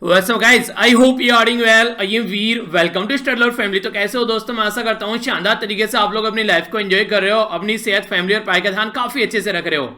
What's up guys? I hope you are doing well. I am Veer. Welcome to Study Lord Family. तो कैसे हो दोस्तों? मैं आशा करता हूँ शानदार तरीके से आप लोग अपनी लाइफ को एंजॉय कर रहे हो, अपनी सेहत, फैमिली और पढ़ाई का ध्यान काफी अच्छे से रख रहे हो।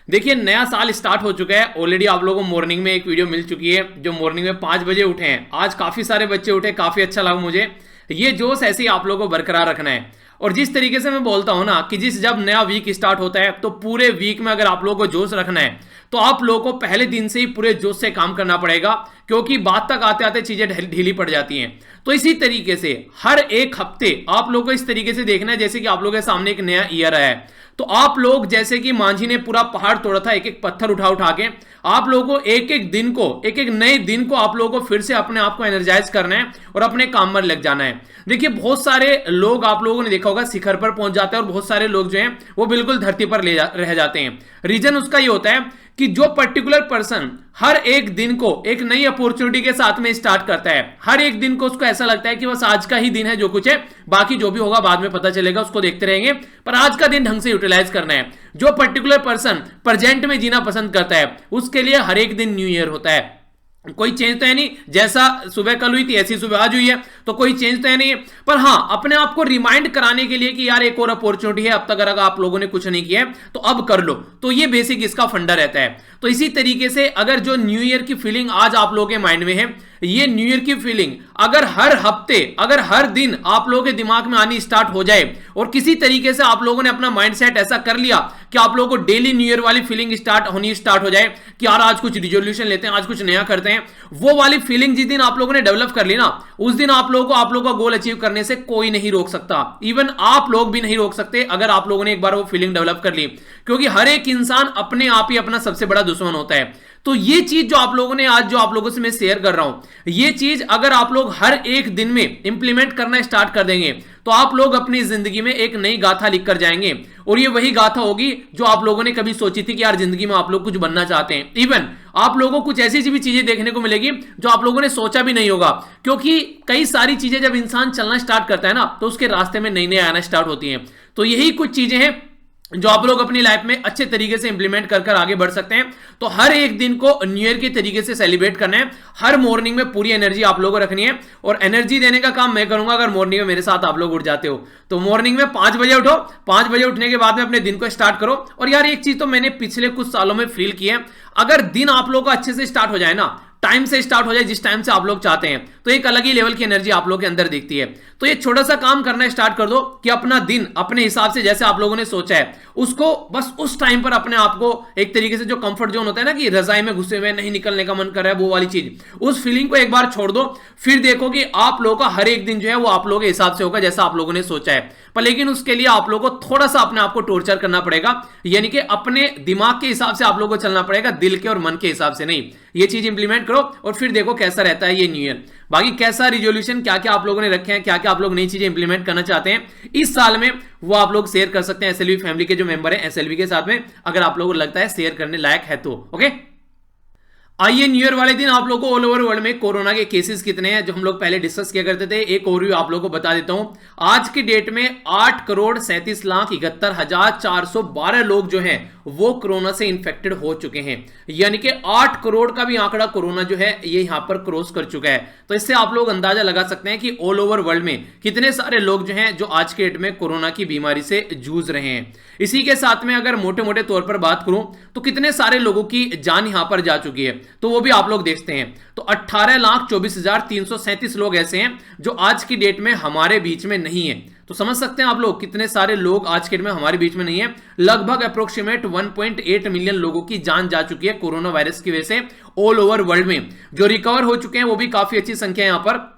देखिए, नया साल स्टार्ट हो चुका है ऑलरेडी। आप लोगों को मॉर्निंग में एक वीडियो मिल चुकी है जो मॉर्निंग में 5 बजे उठे हैं। आज काफी सारे बच्चे उठे, काफी अच्छा लगा मुझे। ये जोश ऐसे ही आप लोगों को बरकरार रखना है। और जिस तरीके से मैं बोलता हूं ना कि जब नया वीक स्टार्ट होता है तो पूरे वीक में अगर आप लोगों को जोश रखना है तो आप लोगों को पहले दिन से ही पूरे जोश से काम करना पड़ेगा, क्योंकि बाद तक आते आते चीजें ढीली पड़ जाती हैं। तो इसी तरीके से हर एक हफ्ते आप लोगों को इस तरीके से देखना है जैसे कि आप लोगों के सामने एक नया ईयर आया है। तो आप लोग जैसे कि मांझी ने पूरा पहाड़ तोड़ा था, एक एक पत्थर उठा उठा के, आप लोगों को एक एक दिन को, एक एक नए दिन को आप लोगों को फिर से अपने आप को एनर्जाइज करना है और अपने काम में लग जाना है। देखिए, बहुत सारे लोग आप लोगों ने देखा होगा शिखर पर पहुंच जाते हैं और बहुत सारे लोग जो हैं वो बिल्कुल धरती पर रह जाते हैं। रीजन उसका ये होता है कि जो पर्टिकुलर पर्सन हर एक दिन को एक नई अपॉर्चुनिटी के साथ में स्टार्ट करता है, हर एक दिन को उसको ऐसा लगता है कि बस आज का ही दिन है, जो कुछ है बाकी जो भी होगा बाद में पता चलेगा, उसको देखते रहेंगे, पर आज का दिन ढंग से यूटिलाइज करना है। जो पर्टिकुलर पर्सन प्रेजेंट में जीना पसंद करता है उसके लिए हर एक दिन न्यू ईयर होता है। कोई चेंज तो है नहीं, जैसा सुबह कल हुई थी ऐसी सुबह आज हुई है, तो कोई चेंज तो है नहीं। पर हां, अपने आप को रिमाइंड कराने के लिए कि यार एक और अपॉर्चुनिटी है, अब तक अगर आप लोगों ने कुछ नहीं किया है तो अब कर लो। तो ये बेसिक इसका फंडा रहता है। तो इसी तरीके से अगर जो न्यू ईयर की फीलिंग आज आप लोगों के माइंड में है, ये न्यू ईयर की फीलिंग अगर हर हफ्ते, अगर हर दिन आप लोगों के दिमाग में आनी स्टार्ट हो जाए और किसी तरीके से आप लोगों ने अपना माइंडसेट ऐसा कर लिया कि आप लोगों को डेली न्यू ईयर वाली फीलिंग स्टार्ट हो जाए कि यार आज कुछ रिजोल्यूशन लेते हैं, आज कुछ नया करते हैं, वो वाली फीलिंग जिस दिन आप लोगों ने डेवलप कर ली ना, उस दिन आप लोगों का गोल अचीव करने से कोई नहीं रोक सकता। इवन आप लोग भी नहीं रोक सकते अगर आप लोगों ने एक बार वो फीलिंग डेवलप कर ली, क्योंकि हर एक इंसान अपने आप ही अपना सबसे बड़ा दुश्मन होता है। तो ये चीज जो आप लोगों ने आज, जो आप लोगों से मैं शेयर कर रहा हूं, ये चीज अगर आप लोग हर एक दिन में इंप्लीमेंट करना स्टार्ट कर देंगे तो आप लोग अपनी जिंदगी में एक नई गाथा लिख कर जाएंगे। और ये वही गाथा होगी जो आप लोगों ने कभी सोची थी कि यार जिंदगी में आप लोग कुछ बनना चाहते हैं। इवन आप लोगों को कुछ ऐसी भी चीजें देखने को मिलेगी जो आप लोगों ने सोचा भी नहीं होगा, क्योंकि कई सारी चीजें जब इंसान चलना स्टार्ट करता है ना तो उसके रास्ते में नई नई आना स्टार्ट होती हैं। तो यही कुछ चीजें हैं जो आप लोग अपनी लाइफ में अच्छे तरीके से इंप्लीमेंट कर आगे बढ़ सकते हैं। तो हर एक दिन को न्यू ईयर के तरीके से सेलिब्रेट करना है। हर मॉर्निंग में पूरी एनर्जी आप लोगों को रखनी है और एनर्जी देने का काम मैं करूंगा अगर मॉर्निंग में मेरे साथ आप लोग उठ जाते हो। तो मॉर्निंग में 5 बजे उठो, 5 बजे उठने के बाद में अपने दिन को स्टार्ट करो। और यार एक चीज तो मैंने पिछले कुछ सालों में फील की है, अगर दिन आप लोग का अच्छे से स्टार्ट हो जाए ना, टाइम से स्टार्ट हो जाए जिस टाइम से आप लोग चाहते हैं, तो एक अलग ही लेवल की एनर्जी आप लोग के अंदर दिखती है। तो ये छोटा सा काम करना स्टार्ट कर दो कि अपना दिन अपने हिसाब से जैसे आप लोगों ने सोचा है उसको बस उस टाइम पर अपने आप को एक तरीके से, जो कंफर्ट जोन होता है ना कि रजाई में घुसे हुए नहीं निकलने का मन कर रहा है, वो वाली चीज, उस फीलिंग को एक बार छोड़ दो। फिर देखो कि आप लोगों का हर एक दिन जो है वो आप लोगों के हिसाब से होगा जैसा आप लोगों ने सोचा है। पर लेकिन उसके लिए आप लोगों को थोड़ा सा अपने आप को टॉर्चर करना पड़ेगा, यानी कि अपने दिमाग के हिसाब से आप लोगों को चलना पड़ेगा, दिल के और मन के हिसाब से नहीं। ये चीज इंप्लीमेंट करो और फिर देखो कैसा रहता है ये न्यू ईयर। बाकी कैसा रिजोल्यूशन, क्या क्या आप लोगों ने रखे हैं, क्या क्या आप लोग नई चीजें इंप्लीमेंट करना चाहते हैं इस साल में, वो आप लोग शेयर कर सकते हैं एसएलवी फैमिली के जो मेंबर है एसएलवी के साथ में, अगर आप लोगों को लगता है शेयर करने लायक है तो। ओके, आइए न्यू ईयर वाले दिन आप लोगों को ऑल ओवर वर्ल्ड में कोरोना के केसेस कितने हैं जो हम लोग पहले डिस्कस किया करते थे, एक ओवरव्यू आप लोगों को बता देता हूं। आज की डेट में 8,37,71,412 लोग जो हैं वो कोरोना से इंफेक्टेड हो चुके हैं, यानी कि 8 करोड़ का भी आंकड़ा कोरोना जो है ये यहां पर क्रॉस कर चुका है। तो इससे आप लोग अंदाजा लगा सकते हैं कि ऑल ओवर वर्ल्ड में कितने सारे लोग जो हैं जो आज के डेट में कोरोना की बीमारी से जूझ रहे हैं। इसी के साथ में अगर मोटे मोटे तौर पर बात करूं तो कितने सारे लोगों की जान यहां पर जा चुकी है, तो वो भी आप लोग देखते हैं। तो 18,24,337 लोग ऐसे हैं जो आज की डेट में हमारे बीच में नहीं है। तो समझ सकते हैं आप लोग कितने सारे लोग आज के डेट में हमारे बीच में नहीं है। लगभग अप्रोक्सीमेट 1.8 मिलियन लोगों की जान जा चुकी है कोरोना वायरस की वजह से ऑल ओवर वर्ल्ड में। जो रिकवर हो चुके हैं वो भी काफी अच्छी संख्या है। यहां पर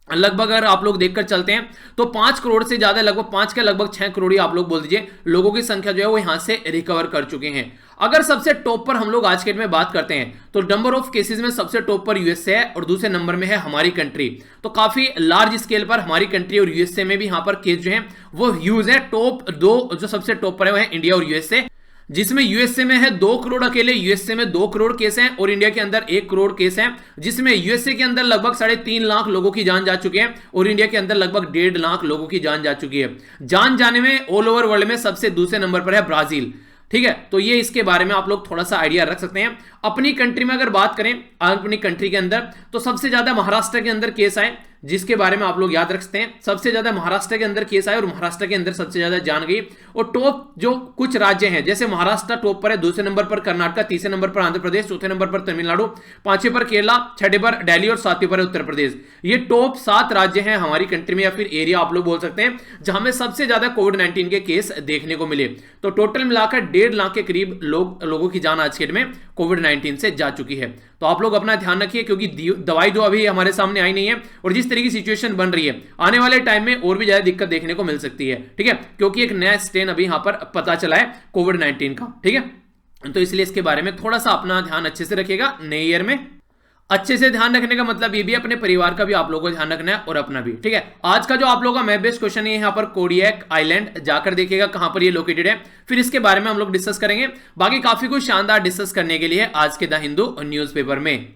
लगभग अगर आप लोग देखकर चलते हैं तो 5 करोड़ से ज्यादा, लगभग 5 के लगभग 6 करोड़ ही आप लोग बोल दीजिए लोगों की संख्या जो है वो यहां से रिकवर कर चुके हैं। अगर सबसे टॉप पर हम लोग आज के डेट में बात करते हैं तो नंबर ऑफ केसेस में सबसे टॉप पर यूएसए है और दूसरे नंबर में है हमारी कंट्री। तो काफी लार्ज स्केल पर हमारी कंट्री और यूएसए में भी यहां पर केस जो है वो ह्यूज है। टॉप 2 जो सबसे टॉप पर है वो है इंडिया और यूएसए, जिसमें यूएसए में है 2 करोड़, अकेले यूएसए में 2 करोड़ केस हैं और इंडिया के अंदर 1 करोड़ केस हैं, जिसमें यूएसए के अंदर लगभग 3.5 लाख लोगों की जान जा चुकी है और इंडिया के अंदर लगभग 1.5 लाख लोगों की जान जा चुकी है। जान जाने में ऑल ओवर वर्ल्ड में सबसे दूसरे नंबर पर है ब्राजील। ठीक है, तो ये इसके बारे में आप लोग थोड़ा सा आइडिया रख सकते हैं। अपनी कंट्री में अगर बात करें, अपनी कंट्री के अंदर, तो सबसे ज्यादा महाराष्ट्र के अंदर केस आए, जिसके बारे में आप लोग याद रख सकते हैं। सबसे ज्यादा महाराष्ट्र के अंदर केस आए और महाराष्ट्र के अंदर सबसे ज्यादा जान गई। और टॉप जो कुछ राज्य हैं, जैसे महाराष्ट्र टॉप पर है, दूसरे नंबर पर कर्नाटक, तीसरे नंबर पर आंध्र प्रदेश, चौथे नंबर पर तमिलनाडु, पांचवें पर केरला, छठे पर दिल्ली और सातवें पर उत्तर प्रदेश। ये टॉप 7 राज्य हैं हमारी कंट्री में, या फिर एरिया आप लोग बोल सकते हैं, जहां में सबसे ज्यादा कोविड-19 के केस देखने को मिले। तो टोटल मिलाकर 1.5 लाख के करीब लोगों की जान आज के डेट में कोविड-19 से जा चुकी है। तो आप लोग अपना ध्यान रखिए, क्योंकि दवाई जो अभी हमारे सामने आई नहीं है, और जिस तरह की सिचुएशन बन रही है, आने वाले टाइम में और भी ज्यादा दिक्कत देखने को मिल सकती है। ठीक है, क्योंकि एक नया स्ट्रेन अभी यहां पर पता चला है कोविड-19 का। ठीक है, तो इसलिए इसके बारे में थोड़ा सा अपना ध्यान अच्छे से रखिएगा। नए ईयर में अच्छे से ध्यान रखने का मतलब ये भी अपने परिवार का भी आप लोगों को ध्यान रखना है और अपना भी। ठीक है, आज का जो आप लोगों का मैप बेस्ड क्वेश्चन है, यहाँ पर कोडियाक आइलैंड जाकर देखिएगा कहां पर ये लोकेटेड है, फिर इसके बारे में हम लोग डिस्कस करेंगे। बाकी काफी कुछ शानदार डिस्कस करने के लिए आज के द हिंदू न्यूज़पेपर में।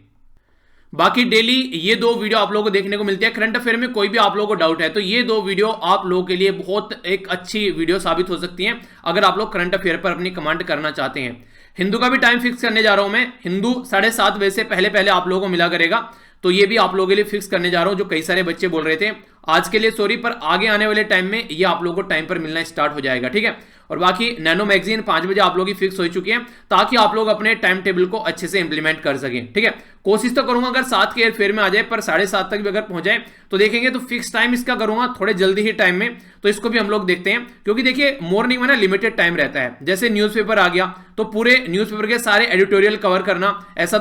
बाकी डेली ये 2 वीडियो आप लोगों को देखने को मिलती है। करंट अफेयर में कोई भी आप लोगों को डाउट है तो ये 2 वीडियो आप लोगों के लिए बहुत एक अच्छी वीडियो साबित हो सकती हैं, अगर आप लोग करंट अफेयर पर अपनी कमांड करना चाहते हैं। हिंदू का भी टाइम फिक्स करने जा रहा हूं मैं। हिंदू 7:30 बजे से पहले आप लोगों को मिला करेगा, तो ये भी आप लोगों के लिए फिक्स करने जा रहा हूं। जो कई सारे बच्चे बोल रहे थे, आज के लिए सॉरी, पर आगे आने वाले टाइम में ये आप लोगों को टाइम पर मिलना स्टार्ट हो जाएगा। ठीक है, और बाकी नैनो मैगजीन 5 बजे आप लोगों की फिक्स हो चुकी है, ताकि आप लोग अपने टाइम टेबल को अच्छे से इंप्लीमेंट कर सकें। ठीक है, कोशिश तो करूंगा अगर 7 के फेयर में आ जाए, पर 7:30 तक भी अगर पहुंच जाए तो देखेंगे। तो फिक्स टाइम इसका करूंगा थोड़े जल्दी ही टाइम में, तो इसको भी हम लोग देखते हैं। क्योंकि देखिए मॉर्निंग में ना लिमिटेड टाइम रहता है। जैसे न्यूज़पेपर आ गया तो पूरे न्यूज़पेपर के सारे एडिटोरियल कवर करना, ऐसा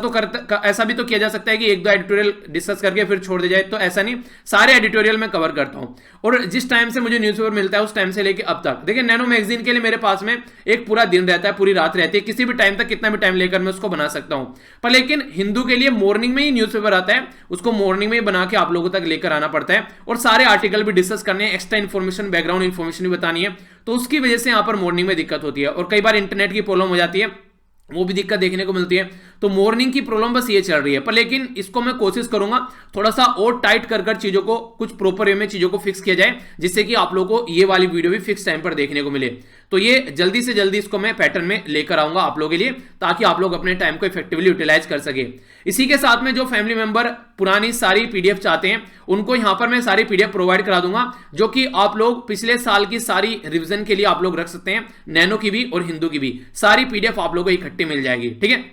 भी तो किया जा सकता है कि 1-2 एडिटोरियल डिस्कस करके फिर छोड़ दिया जाए, तो ऐसा नहीं, सारे एडिटोरियल में कवर करता हूं। और जिस टाइम से मुझे न्यूज़पेपर मिलता है उस टाइम से लेकर अब तक, देखिए नैनो मैगजीन के लिए मेरे पास में एक पूरा दिन रहता है, पूरी रात रहती है, किसी भी टाइम तक कितना भी टाइम लेकर मैं उसको बना सकता हूं। पर लेकिन हिंदू के लिए मॉर्निंग में ही न्यूज़पेपर आता है, उसको मॉर्निंग में ही बना के आप लोगों तक लेकर आना पड़ता है, और सारे आर्टिकल भी डिस्कस करने हैं, एक्स्ट्रा इन्फॉर्मेशन, बैकग्राउंड इन्फॉर्मेशन भी बतानी है। तो उसकी वजह से यहां पर मॉर्निंग में दिक्कत होती है, और कई बार इंटरनेट की प्रॉब्लम हो जाती है, वो भी दिक्कत देखने को मिलती है। तो मॉर्निंग की प्रॉब्लम बस ये चल रही है। पर लेकिन इसको मैं कोशिश करूंगा थोड़ा सा और टाइट कर चीजों को, कुछ प्रॉपर वे में चीजों को फिक्स किया जाए, जिससे कि आप लोगों को ये वाली वीडियो भी फिक्स टाइम पर देखने को मिले। तो ये जल्दी से जल्दी इसको मैं पैटर्न में लेकर आऊंगा आप लोगों के लिए, ताकि आप लोग अपने टाइम को इफेक्टिवली यूटिलाइज कर सके। इसी के साथ में जो फैमिली मेंबर पुरानी सारी पीडीएफ चाहते हैं, उनको यहां पर मैं सारी पीडीएफ प्रोवाइड करा दूंगा, जो कि आप लोग पिछले साल की सारी रिवीजन के लिए आप लोग रख सकते हैं। नैनो की भी और हिंदू की भी सारी पीडीएफ आप लोगों को इकट्ठी मिल जाएगी। ठीक है,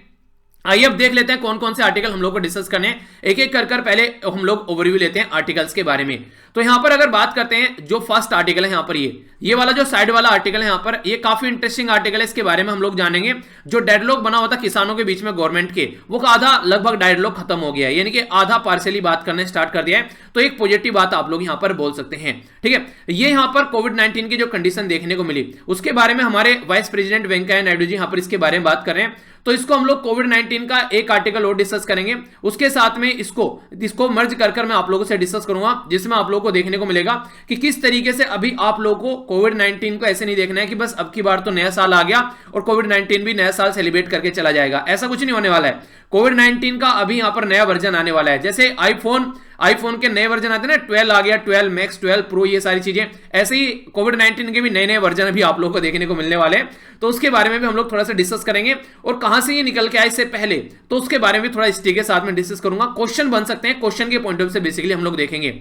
आइए अब देख लेते हैं कौन कौन से आर्टिकल हम लोग को डिस्कस करने हैं। एक एक कर पहले हम लोग ओवरव्यू लेते हैं आर्टिकल्स के बारे में। तो यहां पर अगर बात करते हैं, जो फर्स्ट आर्टिकल है यहां पर ये वाला जो साइड वाला आर्टिकल है यहां पर, ये काफी इंटरेस्टिंग आर्टिकल है। इसके बारे में हम लोग जानेंगे। जो डेडलॉक बना हुआ था किसानों के बीच में गवर्नमेंट के, वो आधा लगभग डेडलॉक खत्म हो गया है, यानी कि आधा पार्शियली बात करने स्टार्ट कर दिया है। तो एक पॉजिटिव बात आप लोग यहां पर बोल सकते हैं। ठीक है, ये यहां पर कोविड-19 की जो कंडीशन देखने को मिली, उसके बारे में हमारे वाइस प्रेसिडेंट वेंकैया नायडू जी यहां पर इसके बारे में बात कर रहे हैं। तो इसको हम लोग कोविड-19 का एक आर्टिकल और डिस्कस करेंगे, उसके साथ में इसको मर्ज कर मैं आप लोगों से डिस्कस करूंगा, जिसमें आप लोगों को देखने को मिलेगा कि किस तरीके से अभी आप लोगों को कोविड-19 को ऐसे नहीं देखना है कि बस अब की बार तो नया साल आ गया और कोविड-19 भी नया साल सेलिब्रेट करके चला जाएगा। ऐसा कुछ नहीं होने वाला है। कोविड-19 का अभी यहां पर नया वर्जन आने वाला है। जैसे आईफोन के नए वर्जन आते हैं ना, 12 आ गया, 12 मैक्स, 12 प्रो, ये सारी चीजें, ऐसे ही कोविड-19 के भी नए नए वर्जन अभी आप लोगों को देखने को मिलने वाले हैं। तो उसके बारे में भी हम लोग थोड़ा सा डिस्कस करेंगे, और कहां से ये निकल के आए इससे पहले, तो उसके बारे में थोड़ा हिस्ट्री के साथ में डिस्कस करूंगा। क्वेश्चन बन सकते हैं, क्वेश्चन के पॉइंट ऑफ व्यू से बेसिकली हम लोग देखेंगे।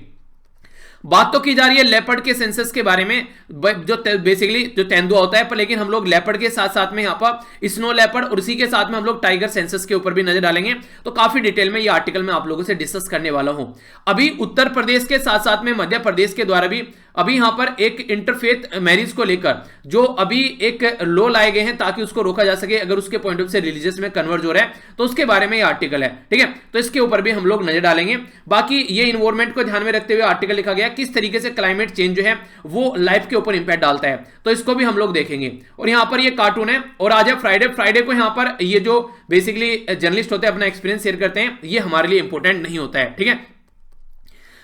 बात तो की जा रही है लेपर्ड के सेंसस के बारे में, जो बेसिकली जो तेंदुआ होता है, पर लेकिन हम लोग लेपर्ड के साथ साथ में यहाँ पर स्नो लेपर्ड और उसी के साथ में हम लोग टाइगर सेंसस के ऊपर भी नजर डालेंगे। तो काफी डिटेल में ये आर्टिकल मैं आप लोगों से डिस्कस करने वाला हूं। अभी उत्तर प्रदेश के साथ साथ में मध्य प्रदेश के द्वारा भी अभी यहां पर एक इंटरफेथ मैरिज को लेकर जो अभी एक लॉ लाए गए हैं, ताकि उसको रोका जा सके अगर उसके पॉइंट ऑफ से रिलीजियस में कन्वर्ज हो रहा है, तो उसके बारे में ये आर्टिकल है। ठीक है, तो इसके ऊपर भी हम लोग नजर डालेंगे। बाकी ये इन्वायरमेंट को ध्यान में रखते हुए आर्टिकल लिखा गया, किस तरीके से क्लाइमेट चेंज जो है वो लाइफ के ऊपर इंपैक्ट डालता है, तो इसको भी हम लोग देखेंगे। और यहां पर ये कार्टून है, और आज है फ्राइडे को यहां पर ये जो बेसिकली जर्नलिस्ट होते हैं अपना एक्सपीरियंस शेयर करते हैं, ये हमारे लिए इंपॉर्टेंट नहीं होता है। ठीक है,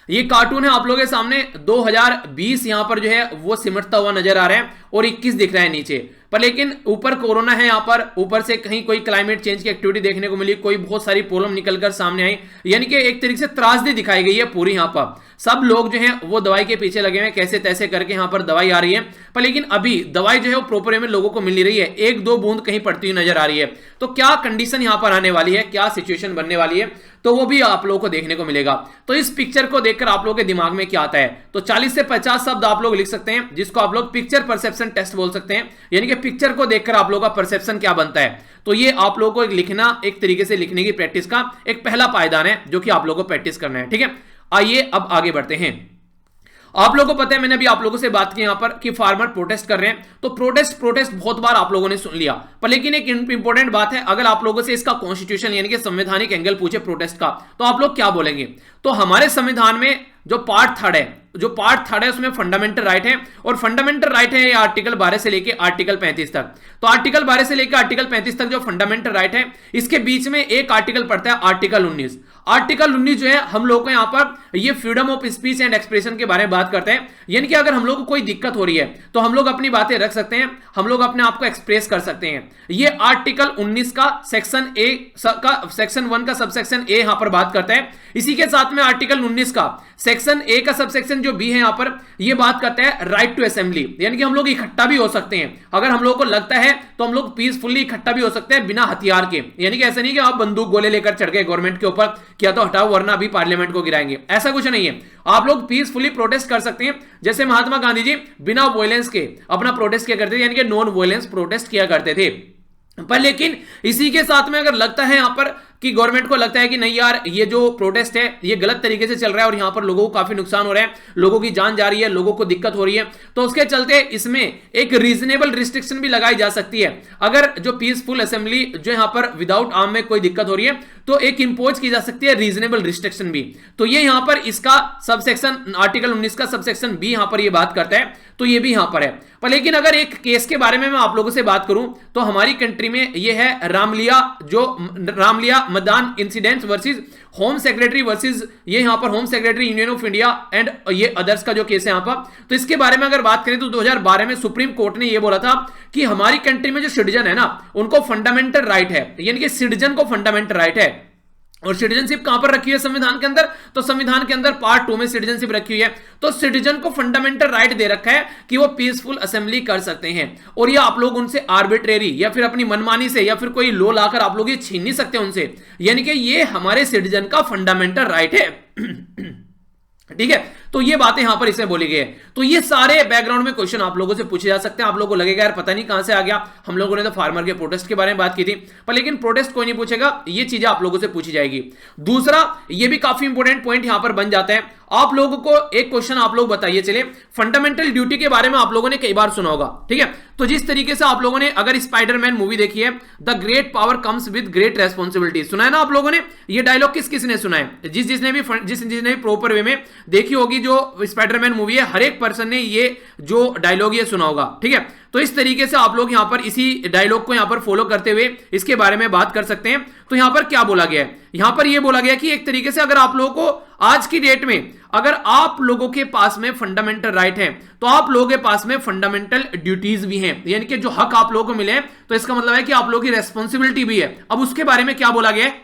ये कार्टून है आप लोगों के सामने 2020 यहां पर जो है वो सिमटता हुआ नजर आ रहा है और 21 दिख रहा है नीचे पर, लेकिन ऊपर कोरोना है यहां पर, ऊपर से कहीं कोई क्लाइमेट चेंज की एक्टिविटी देखने को मिली, कोई बहुत सारी प्रॉब्लम निकलकर सामने आई, यानी कि एक तरीके से त्रासदी दिखाई गई है पूरी। यहां पर सब लोग जो हैं वो दवाई के पीछे लगे हुए हैं, कैसे तैसे करके यहां पर दवाई आ रही है, पर लेकिन अभी दवाई जो है वो प्रॉपर वे में लोगों को मिल नहीं रही है, एक दो बूंद कहीं पड़ती हुई नजर आ रही है। तो क्या कंडीशन यहां पर आने वाली है, क्या सिचुएशन बनने वाली है, तो वो भी आप लोगों को देखने को मिलेगा। तो इस पिक्चर को देखकर आप लोगों के दिमाग में क्या आता है, तो 40 से 50 शब्द आप लोग लिख सकते हैं, जिसको आप लोग पिक्चर परसेप्शन टेस्ट बोल सकते हैं, यानी कि पिक्चर को देखकर आप लोगों का परसेप्शन क्या बनता है। तो ये आप लोगों को एक लिखना, एक तरीके से लिखने की प्रैक्टिस का एक पहला पायदान है जो कि आप लोगों को प्रैक्टिस करना है। ठीक है, आइए अब आगे बढ़ते हैं। आप लोगों को पता है, मैंने अभी आप लोगों से बात की यहां पर कि फार्मर प्रोटेस्ट कर रहे हैं, तो प्रोटेस्ट बहुत बार आप लोगों ने सुन लिया, पर लेकिन एक इंपॉर्टेंट बात है, अगर आप लोगों से इसका कॉन्स्टिट्यूशन यानी कि संवैधानिक एंगल पूछे प्रोटेस्ट का, तो आप लोग क्या बोलेंगे। तो हमारे संविधान में जो पार्ट थर्ड है उसमें फंडामेंटल राइट है, और फंडामेंटल राइट है आर्टिकल 12 से लेकर आर्टिकल 35 तक। तो आर्टिकल 12 से लेकर आर्टिकल 35 तक जो फंडामेंटल राइट है, इसके बीच में एक आर्टिकल पड़ता है आर्टिकल 19। आर्टिकल 19 जो है हम लोग को यहां पर ये freedom of speech and expression के बारे में बात करते हैं, यानी कि अगर हम लोग को कोई दिक्कत हो रही है तो हम लोग अपनी बातें रख सकते हैं, हम लोग अपने आप को एक्सप्रेस कर सकते हैं। ये आर्टिकल 19 का सेक्शन 1 का सबसेक्शन ए यहां पर बात करता है। इसी के साथ में आर्टिकल 19 का सेक्शन ए का सबसेक्शन जो बी है यहां पर, ये बात करता है राइट टू असेंबली, यानी कि हम लोग इकट्ठा भी हो सकते हैं, अगर हम लोग को लगता है तो हम लोग पीसफुली इकट्ठा भी हो सकते हैं बिना हथियार के, यानी कि ऐसा नहीं कि आप बंदूक गोले लेकर चढ़ गए गवर्नमेंट के ऊपर, क्या तो हटाओ वरना अभी पार्लियामेंट को गिराएंगे, ऐसा कुछ नहीं है। आप लोग पीसफुली प्रोटेस्ट कर सकते हैं, जैसे महात्मा गांधी जी बिना वायलेंस के अपना प्रोटेस्ट किया करते थे, यानी कि नॉन वायलेंस प्रोटेस्ट किया करते थे। पर लेकिन इसी के साथ में अगर लगता है यहां पर कि गवर्नमेंट को लगता है कि नहीं यार ये जो प्रोटेस्ट है ये गलत तरीके से चल रहा है और यहां पर लोगों को काफी नुकसान हो रहा है, लोगों की जान जा रही है, लोगों को दिक्कत हो रही है, तो उसके चलते इसमें एक रीजनेबल रिस्ट्रिक्शन भी लगाई जा सकती है। अगर जो पीसफुल असेंबली जो यहां पर विदाउट आर्म में कोई दिक्कत हो रही है तो एक इंपोज की जा सकती है रीजनेबल रिस्ट्रिक्शन भी। तो ये यहां पर इसका सबसेक्शन आर्टिकल 19 का सबसेक्शन बी यहां पर ये बात करता है, तो ये भी यहां पर है। पर लेकिन अगर एक केस के बारे में मैं आप लोगों से बात करूं तो हमारी कंट्री में ये है रामलिया मैदान incidents versus home secretary versus ये यहां पर home secretary union of India and ये अदर्स का जो केस है यहां पर। तो इसके बारे में अगर बात करें तो 2012 में सुप्रीम कोर्ट ने ये बोला था कि हमारी कंट्री में जो सिटीजन है ना उनको फंडामेंटल राइट है, यानी कि सिटीजन को फंडामेंटल राइट है। और सिटीजनशिप कहां पर रखी हुई है संविधान के अंदर, तो संविधान के अंदर पार्ट 2 में सिटीजनशिप रखी हुई है। तो सिटीजन को फंडामेंटल राइट दे रखा है कि वो पीसफुल असेंबली कर सकते हैं, और ये आप लोग उनसे आर्बिट्रेरी या फिर अपनी मनमानी से या फिर कोई लॉ लाकर आप लोग ये छीन नहीं सकते उनसे, यानी कि ये हमारे सिटीजन का फंडामेंटल राइट है। ठीक है, तो ये बातें यहां पर इसमें बोली गई है। तो ये सारे बैकग्राउंड में क्वेश्चन आप लोगों से पूछे जा सकते हैं। आप लोगों को लगेगा यार पता नहीं कहां से आ गया, हम लोगों ने तो फार्मर के प्रोटेस्ट के बारे में बात की थी, पर लेकिन प्रोटेस्ट कोई नहीं पूछेगा, ये चीजें आप लोगों से पूछी जाएगी। दूसरा, ये भी काफी इंपॉर्टेंट पॉइंट यहां पर बन जाता है, आप लोगों को एक क्वेश्चन आप लोग बताइए, चले फंडामेंटल ड्यूटी के बारे में आप लोगों ने कई बार सुना होगा। ठीक है, तो जिस तरीके से आप लोगों ने अगर स्पाइडरमैन मूवी देखी है, the great power comes with great responsibility, सुना है ना आप लोगों ने, ये डायलॉग किस किस ने सुना है, जिसने भी प्रॉपर वे में देखी होगी जो स्पाइडरमैन मूवी है, हर एक पर्सन ने ये जो डायलॉग ये सुना होगा। ठीक है, तो इस तरीके से आप लोग यहां पर इसी डायलॉग को यहां पर फॉलो करते हुए इसके बारे में बात कर सकते हैं। तो यहां पर क्या बोला गया है, यहां पर यह बोला गया कि एक तरीके से अगर आप लोगों को आज की डेट में अगर आप लोगों के पास में फंडामेंटल राइट है तो आप लोगों के पास में फंडामेंटल ड्यूटीज भी हैं, यानी कि जो हक आप लोगों को मिले हैं, तो इसका मतलब है कि आप लोगों की रेस्पॉन्सिबिलिटी भी है। अब उसके बारे में क्या बोला गया है,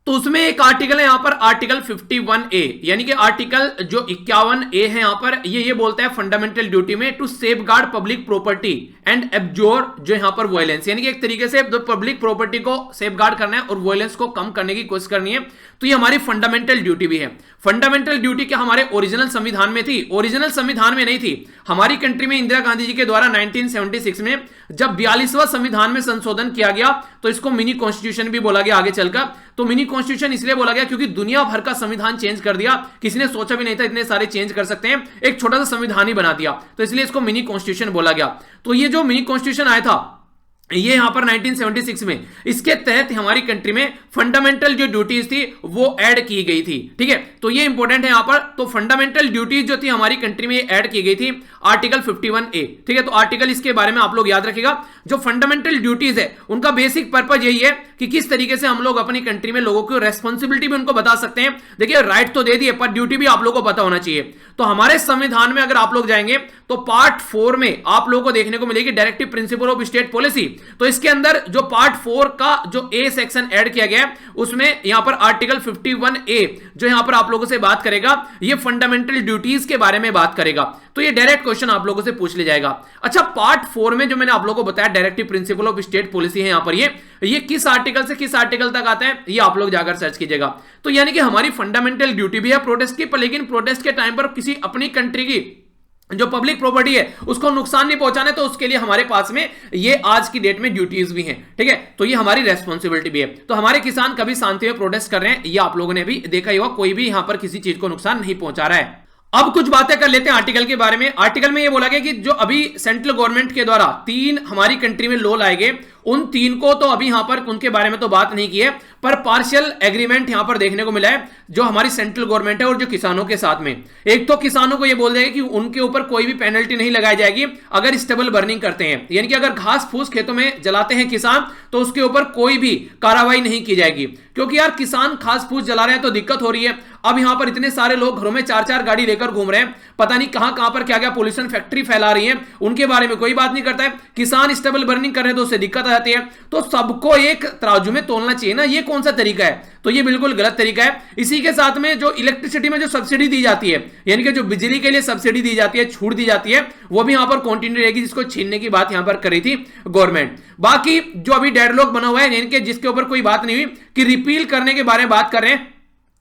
तो उसमें एक आर्टिकल है यहां पर आर्टिकल 51A, यानी कि आर्टिकल जो 51A है यहां पर ये बोलता है फंडामेंटल ड्यूटी में to safeguard public property and abjure जो यहां पर वायलेंस, यानी कि एक तरीके से पब्लिक प्रॉपर्टी को सेफगार्ड करना है और वायलेंस को कम करने की कोशिश करनी है। तो ये हमारी फंडामेंटल ड्यूटी भी है। फंडामेंटल ड्यूटी क्या हमारे ओरिजिनल संविधान में थी? ओरिजिनल संविधान में नहीं थी। हमारी कंट्री में इंदिरा गांधी जी के द्वारा 1976 में जब 42वां संविधान में संशोधन किया गया तो इसको मिनी कॉन्स्टिट्यूशन भी बोला गया आगे चलकर। तो मिनी कॉन्स्टिट्यूशन इसलिए बोला गया क्योंकि दुनिया भर का संविधान चेंज कर दिया, किसी ने सोचा भी नहीं था इतने सारे चेंज कर सकते हैं, एक छोटा सा संविधान ही बना दिया, तो इसलिए इसको मिनी कॉन्स्टिट्यूशन बोला गया। तो ये जो मिनी कॉन्स्टिट्यूशन आया था ये यहां पर 1976 में इसके तहत हमारी कंट्री में फंडामेंटल जो ड्यूटीज थी वो ऐड की गई थी। ठीक है, तो ये इंपॉर्टेंट है यहां पर। तो फंडामेंटल ड्यूटीज जो थी हमारी कंट्री में ऐड की गई थी आर्टिकल 51A। ठीक है, तो आर्टिकल इसके बारे में आप लोग याद रखिएगा। जो फंडामेंटल ड्यूटीज है उनका बेसिक पर्पज यही है कि किस तरीके से हम लोग अपनी कंट्री में लोगों को रेस्पॉन्सिबिलिटी भी उनको बता सकते हैं। देखिए, राइट तो दे दिए पर ड्यूटी भी आप लोगों को पता होना चाहिए। तो हमारे संविधान में अगर आप लोग जाएंगे तो पार्ट 4 में आप लोगों को देखने को मिलेगी directive principle of state policy. तो इसके अंदर जो पार्ट 4 का जो ए सेक्शन ऐड किया गया है उसमें यहां पर आर्टिकल 51A जो यहां पर आप लोगों से बात करेगा, ये फंडामेंटल ड्यूटीज के बारे में बात करेगा। तो ये डायरेक्ट क्वेश्चन आप लोगों से पूछ लिया जाएगा। अच्छा, पार्ट 4 में जो मैंने आप लोगों को बताया directive principle of state policy है, यहां पर ये किस आर्टिकल से किस आर्टिकल तक आता है ये आप लोग जाकर सर्च कीजिएगा। तो यानी कि हमारी फंडामेंटल ड्यूटी भी है प्रोटेस्ट की, पर लेकिन प्रोटेस्ट के टाइम पर किसी अपनी कंट्री की जो पब्लिक प्रॉपर्टी है उसको नुकसान नहीं पहुंचाना, तो उसके लिए हमारे पास में ये आज की डेट में ड्यूटीज भी हैं। ठीक है, तो ये हमारी रेस्पॉन्सिबिलिटी भी है। तो हमारे किसान कभी शांति में प्रोटेस्ट कर रहे हैं, ये आप लोगों ने भी देखा ही होगा, कोई भी यहां पर किसी चीज को नुकसान नहीं पहुंचा रहा है। अब कुछ बातें कर लेते हैं आर्टिकल के बारे में। आर्टिकल में ये बोला गया कि जो अभी सेंट्रल गवर्नमेंट के द्वारा 3 हमारी कंट्री में लॉ लाए गए, उन 3 को तो अभी यहां पर उनके बारे में तो बात नहीं की है, पर पार्शियल एग्रीमेंट यहां पर देखने को मिला है जो हमारी सेंट्रल गवर्नमेंट है और जो किसानों के साथ में। एक तो किसानों को यह बोल देगा कि उनके ऊपर कोई भी पेनल्टी नहीं लगाई जाएगी अगर स्टेबल बर्निंग करते हैं, यानी कि अगर घास फूस खेतों में जलाते हैं किसान तो उसके ऊपर कोई भी कार्रवाई नहीं की जाएगी। क्योंकि यार किसान घास फूस जला रहे हैं तो दिक्कत हो रही है। अब यहां पर इतने सारे लोग घरों में 4-4 गाड़ी लेकर घूम रहे हैं, पता नहीं कहां पर क्या क्या पोल्यूशन फैक्ट्री फैला रही है, उनके बारे में कोई बात नहीं करता है। किसान स्टेबल बर्निंग कर रहे हैं तो उससे दिक्कत आ जाती है। तो सबको एक तराजू में तोलना चाहिए ना, ये कौन सा तरीका है? तो ये बिल्कुल गलत तरीका है। इसी के साथ में जो इलेक्ट्रिसिटी में जो सब्सिडी दी जाती है, यानी कि जो बिजली के लिए सब्सिडी दी जाती है, छूट दी जाती है, वो भी यहां पर कंटिन्यू रहेगी, जिसको छीनने की बात यहां पर करी थी गवर्नमेंट। बाकी जो अभी डेडलॉक बना हुआ है, यानी कि जिसके ऊपर कोई बात नहीं हुई कि रिपील करने के बारे में बात कर रहे हैं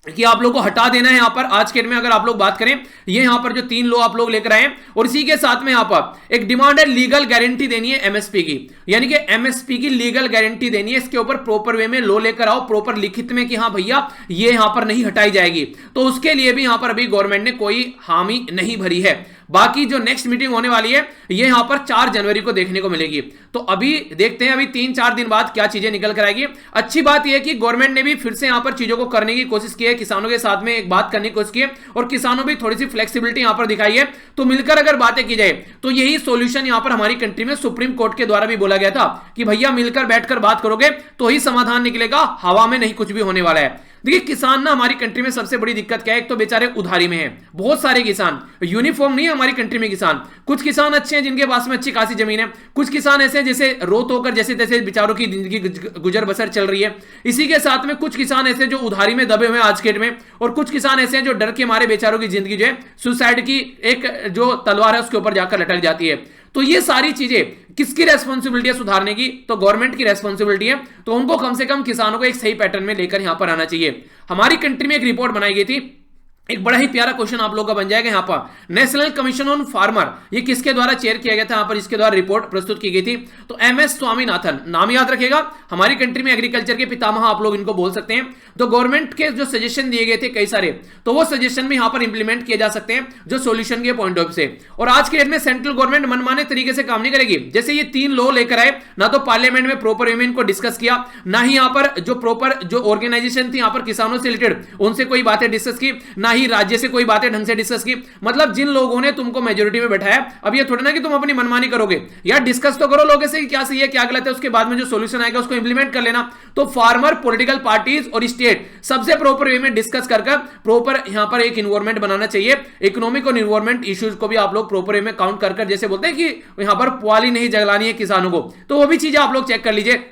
कि आप लोग को हटा देना है। यहां पर आज के डेट में अगर आप लोग बात करें, ये यहां पर जो 3 लॉ आप लोग लेकर आए हैं, और इसी के साथ में यहां पर एक डिमांड है लीगल गारंटी देनी है एमएसपी की, यानी कि एमएसपी की लीगल गारंटी देनी है। इसके ऊपर प्रॉपर वे में लॉ लेकर आओ, प्रॉपर लिखित में कि हाँ भैया ये यहां पर नहीं हटाई जाएगी। तो उसके लिए भी यहां पर अभी गवर्नमेंट ने कोई हामी नहीं भरी है। बाकी जो नेक्स्ट मीटिंग होने वाली है ये यहां पर 4 जनवरी को देखने को मिलेगी। तो अभी देखते हैं अभी 3-4 दिन बाद क्या चीजें निकल कर आएगी। अच्छी बात यह है कि गवर्नमेंट ने भी फिर से यहां पर चीजों को करने की कोशिश की है, किसानों के साथ में एक बात करने की कोशिश की है, और किसानों भी थोड़ी सी फ्लेक्सिबिलिटी यहां पर दिखाई है। तो मिलकर अगर बातें की जाए तो यही सॉल्यूशन यहां पर हमारी कंट्री में सुप्रीम कोर्ट के द्वारा भी बोला गया था कि भैया मिलकर बैठकर बात करोगे तो ही समाधान निकलेगा, हवा में नहीं कुछ भी होने वाला है। देखिए, किसान ना हमारी कंट्री में सबसे बड़ी दिक्कत क्या है, एक तो बेचारे उधारी में हैं, बहुत सारे किसान, यूनिफॉर्म नहीं है हमारी कंट्री में किसान। कुछ किसान अच्छे हैं जिनके पास में अच्छी खासी जमीन है, कुछ किसान ऐसे हैं जैसे रोत होकर जैसे तैसे बेचारों की जिंदगी गुजर बसर चल रही है। इसी के साथ में कुछ किसान ऐसे जो उधारी में दबे हुए हैं आज के डेट में, और कुछ किसान ऐसे हैं जो डर के मारे बेचारों की जिंदगी जो है सुसाइड की एक जो तलवार है उसके ऊपर जाकर लटक जाती है। तो ये सारी चीजें किसकी रेस्पॉन्सिबिलिटी है सुधारने की? तो गवर्नमेंट की रेस्पॉन्सिबिलिटी है। तो उनको कम से कम किसानों को एक सही पैटर्न में लेकर यहां पर आना चाहिए। हमारी कंट्री में एक रिपोर्ट बनाई गई थी, एक बड़ा ही प्यारा क्वेश्चन आप लोगों का बन जाएगा यहां पर। नेशनल कमीशन ऑन फार्मर, ये किसके द्वारा चेयर किया गया था यहां पर, इसके द्वारा रिपोर्ट प्रस्तुत की गई थी? तो एमएस स्वामीनाथन, नाम याद रखिएगा, हमारी कंट्री में एग्रीकल्चर के पितामह आप लोग इनको बोल सकते हैं। तो गवर्नमेंट के जो सजेशन दिए गए थे कई सारे, तो वो सजेशन भी यहां पर इंप्लीमेंट किए जा सकते हैं जो सोल्यूशन के पॉइंट ऑफ से। और आज के डेट में सेंट्रल गवर्नमेंट मनमाने तरीके से काम नहीं करेगी। जैसे ये 3 लॉ लेकर आए, ना तो पार्लियामेंट में प्रॉपर वे में इनको डिस्कस किया, ना ही यहां पर जो प्रॉपर जो ऑर्गेनाइजेशन थी यहां पर किसानों से रिलेटेड उनसे कोई बातें डिस्कस की, ना ही राज्य से कोई बातें ढंग से डिस्कस की। मतलब जिन लोगों ने तुमको मेजोरिटी में बैठाया, अब ये थोड़ा ना कि तुम अपनी मनमानी करोगे यार, डिस्कस तो करो लोगों से कि क्या सही है क्या गलत है, उसके बाद में जो सॉल्यूशन आएगा उसको इंप्लीमेंट कर लेना। तो फार्मर, पॉलिटिकल पार्टीज और स्टेट सबसे प्रॉपर वे में डिस्कस कर प्रॉपर यहां पर एक इन्वायरमेंट बनाना चाहिए। इकोनॉमिक और इन्वायरमेंट इश्यूज को भी आप लोग प्रॉपर वे में काउंट कर जैसे बोलते हैं कि यहां पर पुआली नहीं जलानी है किसानों को, तो वो भी चीजें आप लोग चेक कर लीजिए।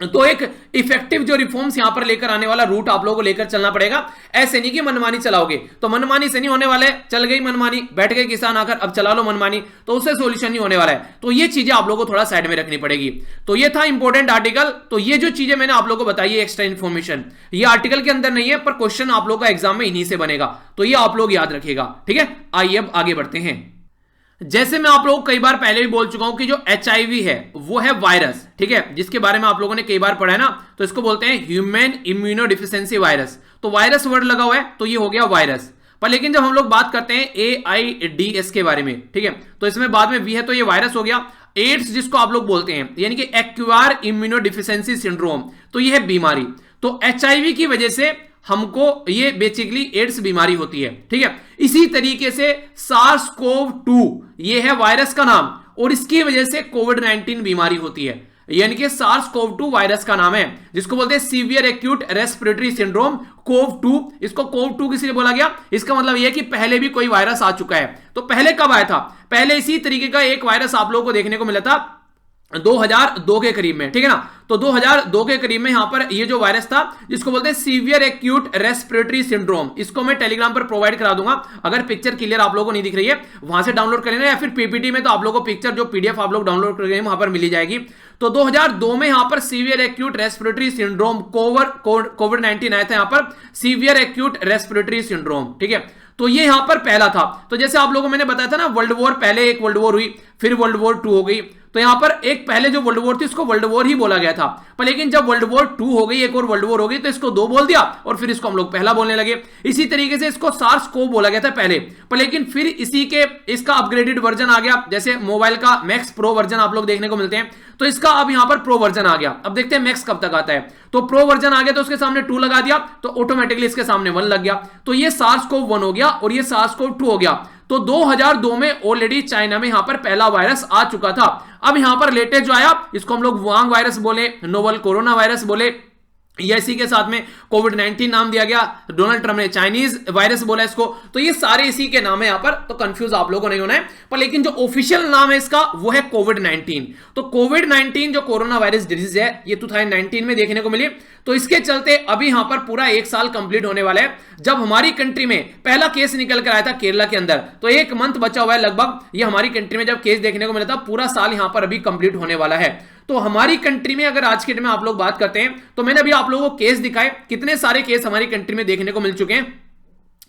तो एक इफेक्टिव जो रिफॉर्म्स यहां पर लेकर आने वाला रूट आप लोगों को लेकर चलना पड़ेगा। ऐसे नहीं कि मनमानी चलाओगे, तो मनमानी से नहीं होने वाला है। चल गई मनमानी, बैठ गए किसान आकर अब चला लो मनमानी, तो उससे सॉल्यूशन नहीं होने वाला है। तो ये चीजें आप लोगों को थोड़ा साइड में रखनी पड़ेगी। तो ये था इंपॉर्टेंट आर्टिकल। तो ये जो चीजें मैंने आप लोगों को बताई है एक्स्ट्रा इन्फॉर्मेशन, ये आर्टिकल के अंदर नहीं है, पर क्वेश्चन आप लोगों का एग्जाम में इन्हीं से बनेगा। तो ये आप लोग याद रखिएगा, ठीक है। आइए अब आगे बढ़ते हैं। जैसे मैं आप लोगों को कई बार पहले भी बोल चुका हूं कि जो HIV है वो है वायरस, ठीक है, जिसके बारे में आप लोगों ने कई बार पढ़ा है ना, तो इसको बोलते हैं ह्यूमन इम्यूनोडिफिशियंसी वायरस। तो वायरस वर्ड लगा हुआ है तो ये हो गया वायरस। पर लेकिन जब हम लोग बात करते हैं AIDS के बारे में, ठीक है, तो इसमें बाद में V है तो ये वायरस हो गया। एड्स जिसको आप लोग बोलते हैं, यानी कि एक्वायर इम्यूनोडिफिशियंसी सिंड्रोम, तो यह है बीमारी। तो एचआईवी की वजह से हमको ये बेसिकली एड्स बीमारी होती है, ठीक है। इसी तरीके से SARS-CoV-2 ये है वायरस का नाम, और इसकी वजह से कोविड-19 बीमारी होती है, यानी कि SARS-CoV-2 वायरस का नाम है, जिसको बोलते हैं severe acute respiratory syndrome CoV-2। इसको CoV-2 किसलिए बोला गया, इसका मतलब यह है कि पहले भी कोई वायरस आ चुका है। तो पहले कब आया था, पहले इसी तरीके का एक वायरस आप लोगों को देखने को मिला था 2002 के करीब में, ठीक है ना। तो 2002 के करीब में यहां पर ये जो वायरस था जिसको बोलते हैं सीवियर एक्यूट रेस्पिरेटरी सिंड्रोम, इसको मैं टेलीग्राम पर प्रोवाइड करा दूंगा। अगर पिक्चर क्लियर आप लोगों को नहीं दिख रही है वहां से डाउनलोड कर लेना, या फिर पीपीटी में तो आप लोगों को पिक्चर जो पीडीएफ आप लोग डाउनलोड कर वहां पर मिली जाएगी। तो 2002 में यहां पर सीवियर एक्यूट रेस्पिरेटरी सिंड्रोम कोविड-19 आया था, यहां पर सीवियर एक्यूट रेस्पिरेटरी सिंड्रोम, ठीक है। तो ये यहां पर पहला था। तो जैसे आप लोगों को मैंने बताया था ना, वर्ल्ड वॉर, पहले एक वर्ल्ड वॉर हुई, फिर वर्ल्ड वॉर 2 हो गई। तो यहां पर एक पहले जो वर्ल्ड वॉर थी उसको वर्ल्ड वॉर ही बोला गया था, पर लेकिन जब वर्ल्ड वॉर 2 हो गई, एक और वर्ल्ड वॉर हो गई, तो इसको 2 बोल दिया और फिर इसको हम लोग पहला बोलने लगे। इसी तरीके से इसको SARS-CoV बोला गया था पहले, पर लेकिन फिर इसी के इसका अपग्रेडेड वर्जन आ गया। जैसे मोबाइल का मैक्स प्रो वर्जन आप लोग देखने को मिलते हैं, तो इसका अब यहां पर प्रो वर्जन आ गया। अब देखते हैं मैक्स कब तक आता है। तो प्रो वर्जन आ गया तो उसके सामने 2 लगा दिया, तो ऑटोमेटिकली इसके सामने 1 लग गया। तो ये SARS-CoV-1 हो गया और ये SARS-CoV-2 हो गया। तो 2002 में ऑलरेडी चाइना में यहां पर पहला वायरस आ चुका था। अब यहां पर लेटेस्ट जो आया इसको हम लोग वुहान वायरस बोले, नोवल कोरोना वायरस बोले, या इसी के साथ में कोविड-19 नाम दिया गया। डोनाल्ड ट्रम्प ने चाइनीज वायरस बोला इसको। तो ये सारे इसी के नाम है यहां पर, तो कंफ्यूज आप लोगों को नहीं होना है। पर लेकिन जो ऑफिशियल नाम है इसका वो है कोविड-19। तो कोविड-19 जो कोरोना वायरस डिजीज है ये 2019 में देखने को मिली। तो इसके चलते अभी यहां पर पूरा 1 साल कंप्लीट होने वाला है जब हमारी कंट्री में पहला केस निकल कर आया था केरला के अंदर। तो 1 मंथ बचा हुआ है लगभग, ये हमारी कंट्री में जब केस देखने को मिला था। पूरा साल यहां पर अभी कंप्लीट होने वाला है। तो हमारी कंट्री में अगर आज के डेट में आप लोग बात करते हैं, तो मैंने अभी आप लोगों को केस दिखाए, कितने सारे केस हमारी कंट्री में देखने को मिल चुके हैं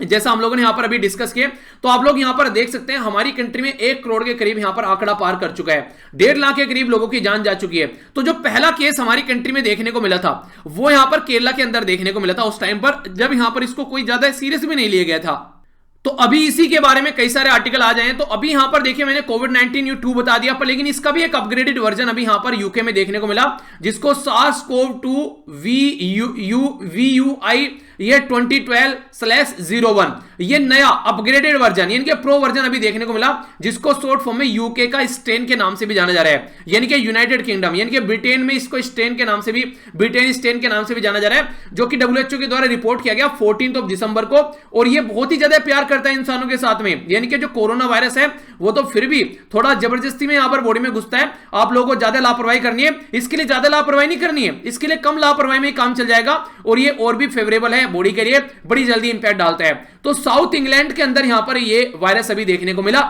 जैसा हम लोगों ने यहां पर अभी डिस्कस किए। तो आप लोग यहां पर देख सकते हैं हमारी कंट्री में 1 करोड़ के करीब यहां पर आंकड़ा पार कर चुका है, 1.5 लाख के करीब लोगों की जान जा चुकी है। तो जो पहला केस हमारी कंट्री में देखने को मिला था वो यहां पर केरला के अंदर देखने को मिला था, उस टाइम पर जब यहां पर इसको कोई ज्यादा सीरियस भी नहीं लिया गया था। तो अभी इसी के बारे में कई सारे आर्टिकल आ जाए। तो अभी यहां पर देखिए मैंने कोविड-19 2 बता दिया, पर लेकिन इसका भी एक अपग्रेडेड वर्जन अभी यहां पर यूके में देखने को मिला, जिसको SARS-CoV-2 VUI ये 2012/01 ये नया अपग्रेडेड वर्जन यानी कि प्रो वर्जन अभी देखने को मिला, जिसको शॉर्ट फॉर्म में यूके का स्ट्रेन के नाम से भी जाना जा रहा है, यानी कि यूनाइटेड किंगडम यानी कि ब्रिटेन में इसको स्ट्रेन के नाम से भी, ब्रिटेन स्ट्रेन के नाम से भी जाना जा रहा है, जो कि WHO के द्वारा रिपोर्ट किया गया 14 दिसंबर को। और ये बहुत ही ज्यादा प्यार करता है इंसानों के साथ में, यानी कि जो कोरोना वायरस है वो तो फिर भी थोड़ा जबरदस्ती में यहां पर बॉडी में घुसता है। आप लोगों को ज्यादा लापरवाही करनी है, इसके लिए ज्यादा लापरवाही नहीं करनी है, इसके लिए कम लापरवाही में काम चल जाएगा और ये और भी फेवरेबल है बॉडी के लिए, बड़ी जल्दी इंपैक्ट डालता है। तो साउथ इंग्लैंड के अंदर यहां पर ये वायरस अभी देखने को मिला।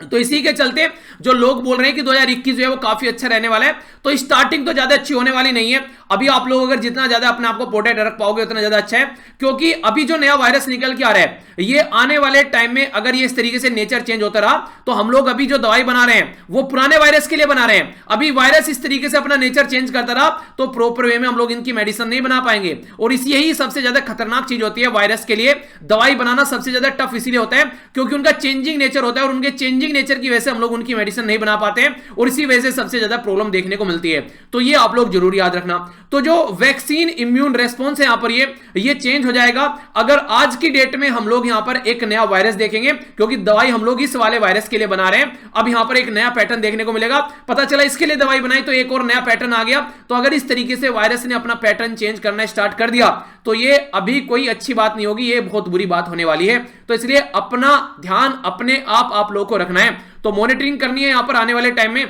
तो इसी के चलते जो लोग बोल रहे हैं कि 2021 जो है वो काफी अच्छा रहने वाला है, तो स्टार्टिंग तो ज्यादा अच्छी होने वाली नहीं है। अभी आप लोग अगर जितना ज्यादा अपने आप को प्रोटेक्ट रख पाओगे उतना ज्यादा अच्छा है, क्योंकि अभी जो नया वायरस निकल के आ रहा है ये आने वाले टाइम में अगर ये इस तरीके से नेचर चेंज होता रहा तो हम लोग अभी जो दवाई बना रहे हैं वो पुराने वायरस के लिए बना रहे हैं। अभी वायरस इस तरीके से अपना नेचर चेंज करता रहा तो प्रॉपर वे में हम लोग इनकी मेडिसिन नहीं बना पाएंगे। और यही सबसे ज्यादा खतरनाक चीज होती है वायरस के लिए, दवाई बनाना सबसे ज्यादा टफ इसीलिए होता है क्योंकि उनका चेंजिंग नेचर होता है और उनके चेंजिंग नेचर की वजह से हम लोग उनकी मेडिसिन नहीं बना पाते हैं और इसी वजह से सबसे ज्यादा प्रॉब्लम देखने को मिलती है। तो ये आप लोग जरूर याद रखना। तो जो वैक्सीन इम्यून रेस्पॉन्स है यहां पर ये चेंज हो जाएगा अगर आज की डेट में हम लोग यहां पर एक नया वायरस देखेंगे, क्योंकि दवाई हम लोग इस वाले वायरस के लिए बना रहे हैं। अब यहां पर एक नया पैटर्न देखने को मिलेगा, पता चला इसके लिए दवाई बनाई तो एक और नया पैटर्न आ गया। तो अगर इस तरीके से वायरस ने अपना पैटर्न चेंज करना स्टार्ट कर दिया तो ये अभी कोई अच्छी बात नहीं होगी, ये बहुत बुरी बात होने वाली है। तो इसलिए अपना ध्यान अपने आप लोगों को रखना है, तो मॉनिटरिंग करनी है। यहां पर आने वाले टाइम में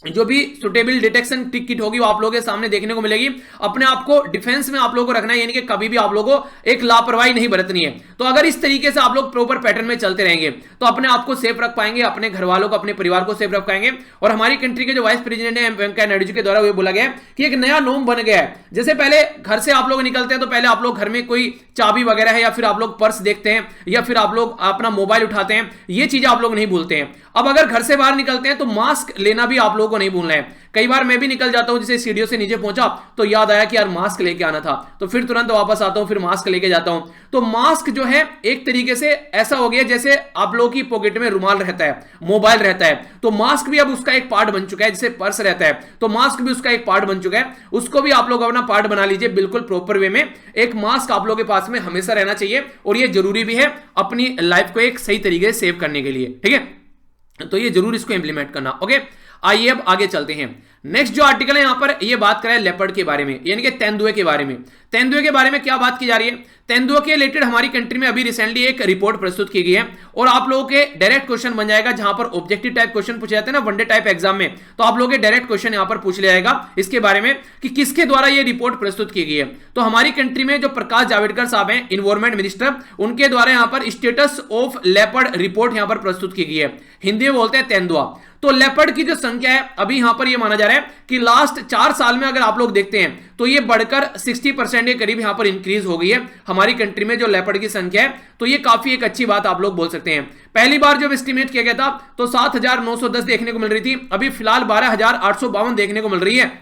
जो भी सुटेबल डिटेक्शन किट होगी वो आप लोगों के सामने देखने को मिलेगी। अपने आप को डिफेंस में आप लोगों को रखना है, यानी कि कभी भी आप लोगों को एक लापरवाही नहीं बरतनी है। तो अगर इस तरीके से आप लोग प्रॉपर पैटर्न में चलते रहेंगे तो अपने आप को सेफ रख पाएंगे, अपने घर वालों को, अपने परिवार को सेफ रख पाएंगे। और हमारी कंट्री के जो वाइस प्रेसिडेंट है वेंकैया नायडू जी के द्वारा बोला गया है कि एक नया नॉर्म बन गया है। जैसे पहले घर से आप लोग निकलते हैं तो पहले आप लोग घर में कोई चाबी वगैरह है या फिर आप लोग पर्स देखते हैं या फिर आप लोग अपना मोबाइल उठाते हैं, ये चीजें आप लोग नहीं भूलते हैं। अब अगर घर से बाहर निकलते हैं तो मास्क लेना भी आप लोगों को को नहीं भूलना है। कई बार मैं भी निकल जाता हूं, जैसे सीढ़ियों से नीचे पहुंचा तो याद आया कि यार मास्क लेके आना था, तो फिर तुरंत वापस आता हूं, फिर मास्क लेके जाता हूं। तो मास्क जो है एक तरीके से ऐसा हो गया जैसे आप लोगों की पॉकेट में रुमाल रहता है, मोबाइल रहता है, तो मास्क भी अब उसका एक पार्ट बन चुका है। जैसे पर्स रहता है तो मास्क भी उसका एक पार्ट बन चुका है, उसको भी आप लोग अपना पार्ट बना लीजिए बिल्कुल प्रॉपर वे में। एक मास्क आप लोगों के पास में हमेशा रहना चाहिए और ये जरूरी भी है अपनी लाइफ को एक सही तरीके से सेव करने के लिए, ठीक है। तो ये जरूर इसको इंप्लीमेंट करना, ओके। आइए अब आगे चलते हैं। नेक्स्ट जो आर्टिकल है यहां पर ये बात कर रहा है लेपर्ड के बारे में, यानी कि तेंदुए के बारे में। तेंदुए के बारे में क्या बात की जा रही है? तेंदुए के रिलेटेड हमारी कंट्री में अभी रिसेंटली एक रिपोर्ट प्रस्तुत की गई है और आप लोगों के डायरेक्ट क्वेश्चन बन जाएगा, जहां पर ऑब्जेक्टिव टाइप क्वेश्चन पूछे जाते हैं ना वनडे टाइप एग्जाम में, तो आप लोगों के डायरेक्ट क्वेश्चन यहां पर पूछ लिया जाएगा इसके बारे में कि किसके द्वारा ये रिपोर्ट प्रस्तुत की गई है। तो हमारी कंट्री में जो प्रकाश जावड़ेकर साहब हैं, इन्वायरमेंट मिनिस्टर, उनके द्वारा यहां पर स्टेटस ऑफ लेपर्ड रिपोर्ट यहां पर प्रस्तुत की गई है। हिंदी में बोलते हैं तेंदुआ। तो लेपर्ड की जो संख्या है अभी यहां पर यह माना जा रहा है कि लास्ट 4 साल में अगर आप लोग देखते हैं तो ये बढ़कर 60% के करीब यहां पर इंक्रीज हो गई है हमारी कंट्री में जो लेपर्ड की संख्या है। तो ये काफी एक अच्छी बात आप लोग बोल सकते हैं। पहली बार जब एस्टिमेट किया गया था तो 7,910 देखने को मिल रही थी, अभी फिलहाल 12,852 देखने को मिल रही है,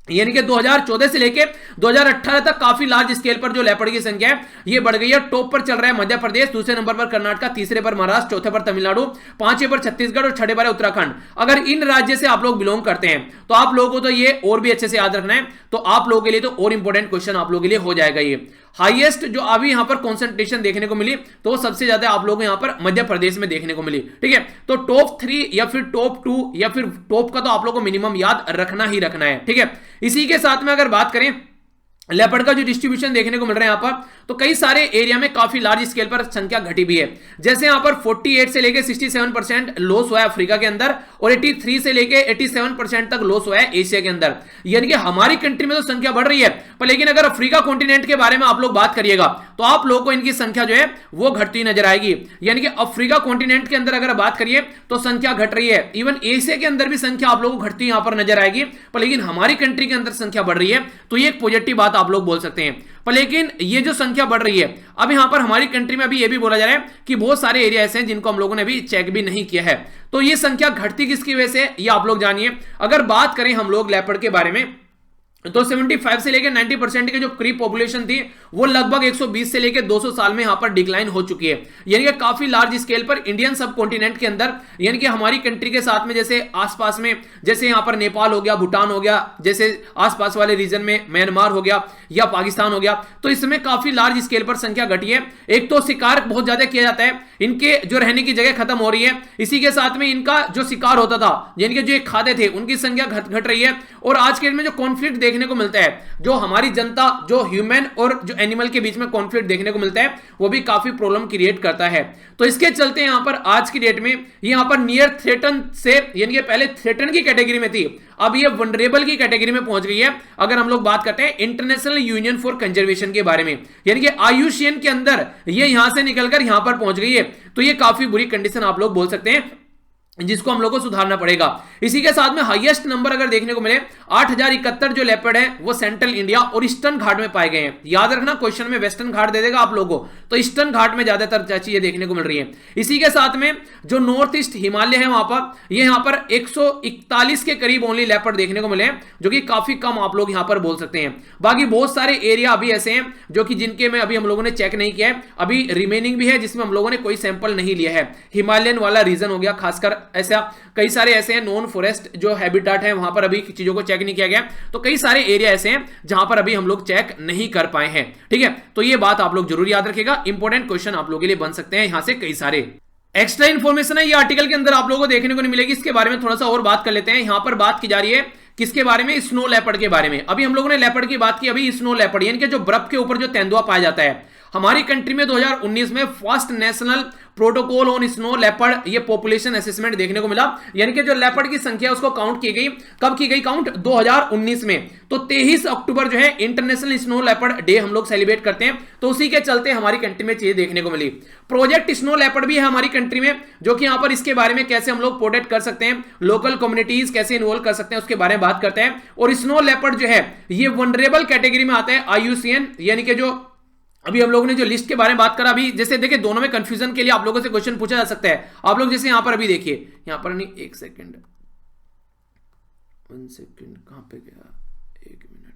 यानी कि 2014 से लेके 2018 तक काफी लार्ज स्केल पर जो लेपर्ड की संख्या है ये बढ़ गई है। टॉप पर चल रहा है मध्य प्रदेश, दूसरे नंबर पर कर्नाटक, तीसरे पर महाराष्ट्र, चौथे पर तमिलनाडु, पांचवें पर छत्तीसगढ़ और छठे पर उत्तराखंड। अगर इन राज्य से आप लोग बिलोंग करते हैं तो आप लोगों को तो ये और भी अच्छे से याद रखना है, तो आप लोगों के लिए तो और इंपॉर्टेंट क्वेश्चन आप लोगों के लिए हो जाएगा। ये हाईएस्ट जो अभी यहां पर कॉन्सेंट्रेशन देखने को मिली तो वो सबसे ज्यादा आप लोगों को यहां पर मध्य प्रदेश में देखने को मिली, ठीक है। तो टॉप 3 या फिर टॉप 2 या फिर टॉप का तो आप लोगों को मिनिमम याद रखना ही रखना है, ठीक है। इसी के साथ में अगर बात करें लेपर्ड का जो डिस्ट्रीब्यूशन देखने को मिल रहा है यहां पर, तो कई सारे एरिया में काफी लार्ज स्केल पर संख्या घटी भी है। जैसे यहां पर 48 से लेके 67% लॉस हुआ है अफ्रीका के अंदर और 83 से लेके 87% तक लॉस हुआ है एशिया के अंदर। यानी कि हमारी कंट्री में तो संख्या बढ़ रही है, पर लेकिन अगर अफ्रीका कॉन्टिनेंट के बारे में आप लोग बात करिएगा तो आप लोगों को इनकी संख्या जो है वो घटती नजर आएगी। यानी कि अफ्रीका कॉन्टिनेंट के अंदर अगर बात करिए तो संख्या घट रही है, इवन एशिया के अंदर भी संख्या आप लोगों को घटती यहां पर नजर आएगी, पर लेकिन हमारी कंट्री के अंदर संख्या बढ़ रही है। तो ये एक पॉजिटिव बात आप लोग बोल सकते हैं। पर लेकिन ये जो संख्या बढ़ रही है अब यहां पर हमारी कंट्री में अभी ये भी बोला जा रहा है कि बहुत सारे एरिया ऐसे हैं जिनको हम लोगों ने अभी चेक भी नहीं किया है। तो ये संख्या घटती किसकी वजह से ये आप लोग जानिए। अगर बात करें हम लोग लेपर्ड के बारे में तो 75 से लेकर 90% की जो करीब पॉपुलेशन थी वो लगभग 120 से लेकर 200 साल में यहां पर डिक्लाइन हो चुकी है। यानी कि काफी लार्ज स्केल पर इंडियन सब कॉन्टिनेंट के अंदर, यानी कि हमारी कंट्री के साथ में जैसे आसपास में जैसे यहां पर नेपाल हो गया, भूटान हो गया, जैसे आसपास वाले रीजन में म्यांमार हो गया या पाकिस्तान हो गया, तो इसमें काफी लार्ज स्केल पर संख्या घटी है। एक तो शिकार बहुत ज्यादा किया जाता है, इनके जो रहने की जगह खत्म हो रही है, इसी के साथ में इनका जो शिकार होता था यानी कि जो खाते थे उनकी संख्या घट रही है। और आज के दिन में जो कॉन्फ्लिक्ट देखने को मिलता है, जो हमारी जनता जो ह्यूमन और जो एनिमल के बीच में कॉन्फ्लिक्ट देखने को मिलता है वो भी काफी प्रॉब्लम क्रिएट करता है। तो इसके चलते यहां पर आज की डेट में यहां पर नियर थ्रेटन से, यानी कि पहले थ्रेटन की कैटेगरी में थी, अब ये वनरेबल की कैटेगरी में पहुंच गई है। अगर हम लोग बात करते हैं इंटरनेशनल यूनियन फॉर कंजर्वेशन के बारे में, यानी कि आयुषियन के अंदर ये यहां से निकलकर यहां पर पहुंच गई है। तो ये काफी बुरी कंडीशन आप लोग बोल सकते हैं जिसको हम लोग को सुधारना पड़ेगा। इसी के साथ में हाईएस्ट नंबर अगर देखने को मिले 8071 जो लेपर्ड है वो सेंट्रल इंडिया और ईस्टर्न घाट में पाए गए हैं। याद रखना क्वेश्चन में वेस्टर्न घाट दे देगा आप लोगों को, तो ईस्टर्न घाट में ज्यादातर चीजें देखने को मिल रही है। इसी के साथ में जो नॉर्थ ईस्ट हिमालय है वहां पर ये यहां पर 141 के करीब ओनली लेपर्ड देखने को मिले हैं, जो कि काफी कम आप लोग यहां पर बोल सकते हैं। बाकी बहुत सारे एरिया अभी ऐसे हैं जो कि जिनके में अभी हम लोगों ने चेक नहीं किया है, अभी रिमेनिंग भी है जिसमें हम लोगों ने कोई सैंपल नहीं लिया है। हिमालयन वाला रीजन हो गया खासकर, ऐसा कई सारे ऐसे हैं नॉन फॉरेस्ट जो हैबिटेट है वहां पर अभी चीजों को चेक नहीं किया गया। तो कई सारे एरिया ऐसे हैं जहां पर अभी हम लोग चेक नहीं कर पाए हैं, ठीक है। तो ये बात आप लोग जरूर याद रखिएगा, इंपॉर्टेंट क्वेश्चन आप लोगों के लिए बन सकते हैं यहां से कई सारे। एक्स्ट्रा इंफॉर्मेशन है ये आर्टिकल के अंदर आप लोगों को देखने को नहीं मिलेगी, इसके बारे में थोड़ा सा और बात कर लेते हैं। यहां पर बात की जा रही है किसके बारे में, स्नो लेपर्ड के बारे में। अभी हम लोगों ने लेपर्ड की बात की, अभी स्नो लेपर्ड यानी कि जो बर्फ के ऊपर जो तेंदुआ पाया जाता है। हमारी कंट्री में 2019 में first national protocol on snow leopard ये पॉपुलेशन असेसमेंट देखने को मिला, यानी कि जो लेपर्ड की संख्या उसको काउंट की गई। कब की गई काउंट? 2019 में। तो 23 अक्टूबर जो है इंटरनेशनल स्नो लेपर्ड डे हम लोग सेलिब्रेट करते हैं, तो उसी के चलते हमारी कंट्री में चीजें देखने को मिली। प्रोजेक्ट स्नो लेपर्ड भी है हमारी कंट्री में, जो कि यहां पर इसके बारे में कैसे हम लोग प्रोटेक्ट कर सकते हैं, लोकल कम्युनिटीज कैसे इन्वॉल्व कर सकते हैं उसके बारे में बात करते हैं। और स्नो लेपर्ड जो है ये वनरेबल कैटेगरी में आता है, IUCN, यानी कि जो अभी हम लोगों ने जो लिस्ट के बारे में बात करा, अभी जैसे देखिए दोनों में कंफ्यूजन के लिए आप लोगों से क्वेश्चन पूछा जा सकता है। आप लोग जैसे यहां पर अभी देखिए, यहां पर नहीं, एक सेकंड, 1 सेकंड, कहाँ पे गया, 1 मिनट,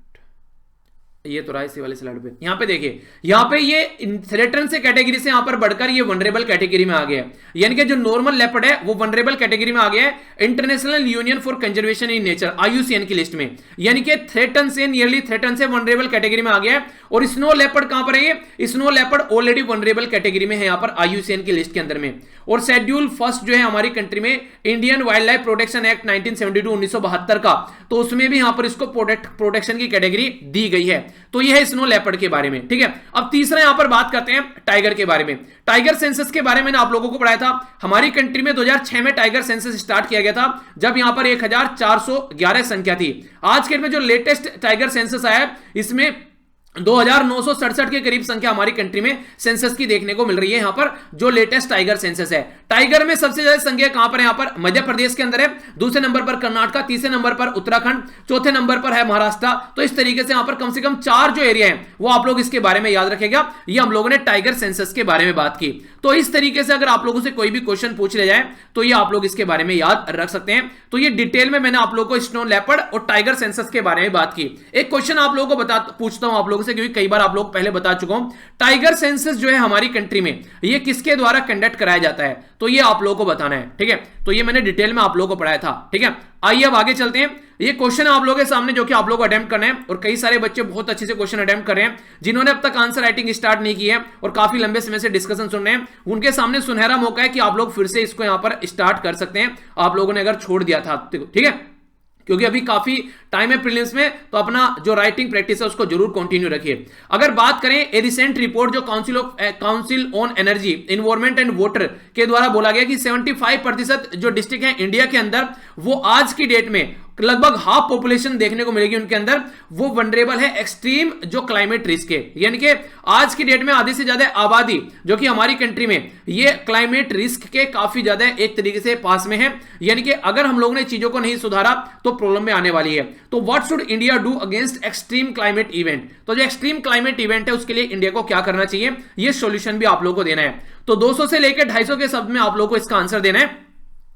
ये तो रहा इसी वाले स्लाइड पे। यहाँ पे देखिए, यहाँ पे ये थ्रेटन से कैटेगरी से यहाँ पर बढ़कर ये वनरेबल कैटेगरी में आ गया है, यानी कि जो नॉर्मल लेपर्ड है वो वनरेबल कैटेगरी में आ गया है international union for conservation in nature IUCN की लिस्ट में, यानी कि थ्रेटन से, नियरली थ्रेटन से वनरेबल कैटेगरी में आ गया है। और स्नो लेपर्ड कहां पर है, ये snow leopard already vulnerable category में है यहाँ पर IUCN की लिस्ट के अंदर में। और शेड्यूल फर्स्ट जो है हमारी कंट्री में Indian wild life protection act 1972 1972 का, तो उसमें भी यहां पर इसको प्रोटेक्शन की कैटेगरी दी गई है। तो यह है स्नो लेपर्ड के बारे में, ठीक है। अब तीसरा यहां पर बात करते हैं टाइगर के बारे में। टाइगर सेंसस के बारे में मैंने आप लोगों को पढ़ाया था। हमारी कंट्री में 2006 में टाइगर सेंसस स्टार्ट किया गया था, जब यहां पर 1411 संख्या थी। आज के में जो लेटेस्ट टाइगर सेंसस आया है, इसमें 2967 के करीब संख्या हमारी कंट्री में सेंसस की देखने को मिल रही है। यहां पर जो लेटेस्ट टाइगर सेंसस है, टाइगर में सबसे ज्यादा संख्या कहां पर है, यहां पर मध्य प्रदेश के अंदर है, दूसरे नंबर पर कर्नाटक, तीसरे नंबर पर उत्तराखंड, चौथे नंबर पर है महाराष्ट्र। तो इस तरीके से यहां पर कम से कम 4 जो एरिया है वो आप लोग इसके बारे में याद रखेगा। ये हम लोगों ने टाइगर सेंसस के बारे में बात की। तो इस तरीके से अगर आप लोगों से कोई भी क्वेश्चन पूछ ले जाए तो ये आप लोग इसके बारे में याद रख सकते हैं। तो ये डिटेल में मैंने आप लोगों को स्नो लेपर्ड और टाइगर सेंसस के बारे में बात की। एक क्वेश्चन आप लोगों को पूछता हूं आप लोगों से, क्योंकि कई बार आप लोग पहले बता चुका हूं। टाइगर सेंसस जो है हमारी कंट्री में ये किसके द्वारा कंडक्ट कराया जाता है, तो ये आप लोगों को बताना है, ठीक है। तो ये मैंने डिटेल में आप लोगों को पढ़ाया था, ठीक है। आइए अब आगे चलते हैं। ये क्वेश्चन आप लोगों के सामने जो कि आप लोगों को अटेम्प्ट करना है, और कई सारे बच्चे बहुत अच्छे से क्वेश्चन अटेम्प्ट कर रहे हैं। जिन्होंने अब तक आंसर राइटिंग स्टार्ट नहीं की है और काफी लंबे समय से डिस्कशन सुन रहे हैं, उनके सामने सुनहरा मौका है कि आप लोग फिर से इसको यहां पर स्टार्ट कर सकते हैं, आप लोगों ने अगर छोड़ दिया था, ठीक है। क्योंकि अभी काफी टाइम है प्रीलिम्स में, तो अपना जो राइटिंग प्रैक्टिस है उसको जरूर कंटिन्यू रखिए। अगर बात करें ए रिसेंट रिपोर्ट जो council on energy, environment and water के द्वारा बोला गया कि 75% जो डिस्ट्रिक्ट है इंडिया के अंदर, वो आज की डेट में लगभग हाफ पॉपुलेशन देखने को मिलेगी उनके अंदर, वो वनरेबल है एक्सट्रीम जो क्लाइमेट रिस्क है। यानी कि आज की डेट में आधे से ज्यादा आबादी जो कि हमारी कंट्री में ये क्लाइमेट रिस्क के काफी ज्यादा एक तरीके से पास में है। यानी कि अगर हम लोगों ने चीजों को नहीं सुधारा तो प्रॉब्लम में आने वाली है। तो what should India do against extreme climate event, तो जो एक्सट्रीम क्लाइमेट इवेंट है उसके लिए इंडिया को क्या करना चाहिए, ये सॉल्यूशन भी आप लोगों को देना है। तो 200 से लेकर 250 के शब्द में आप लोगों को इसका आंसर देना है।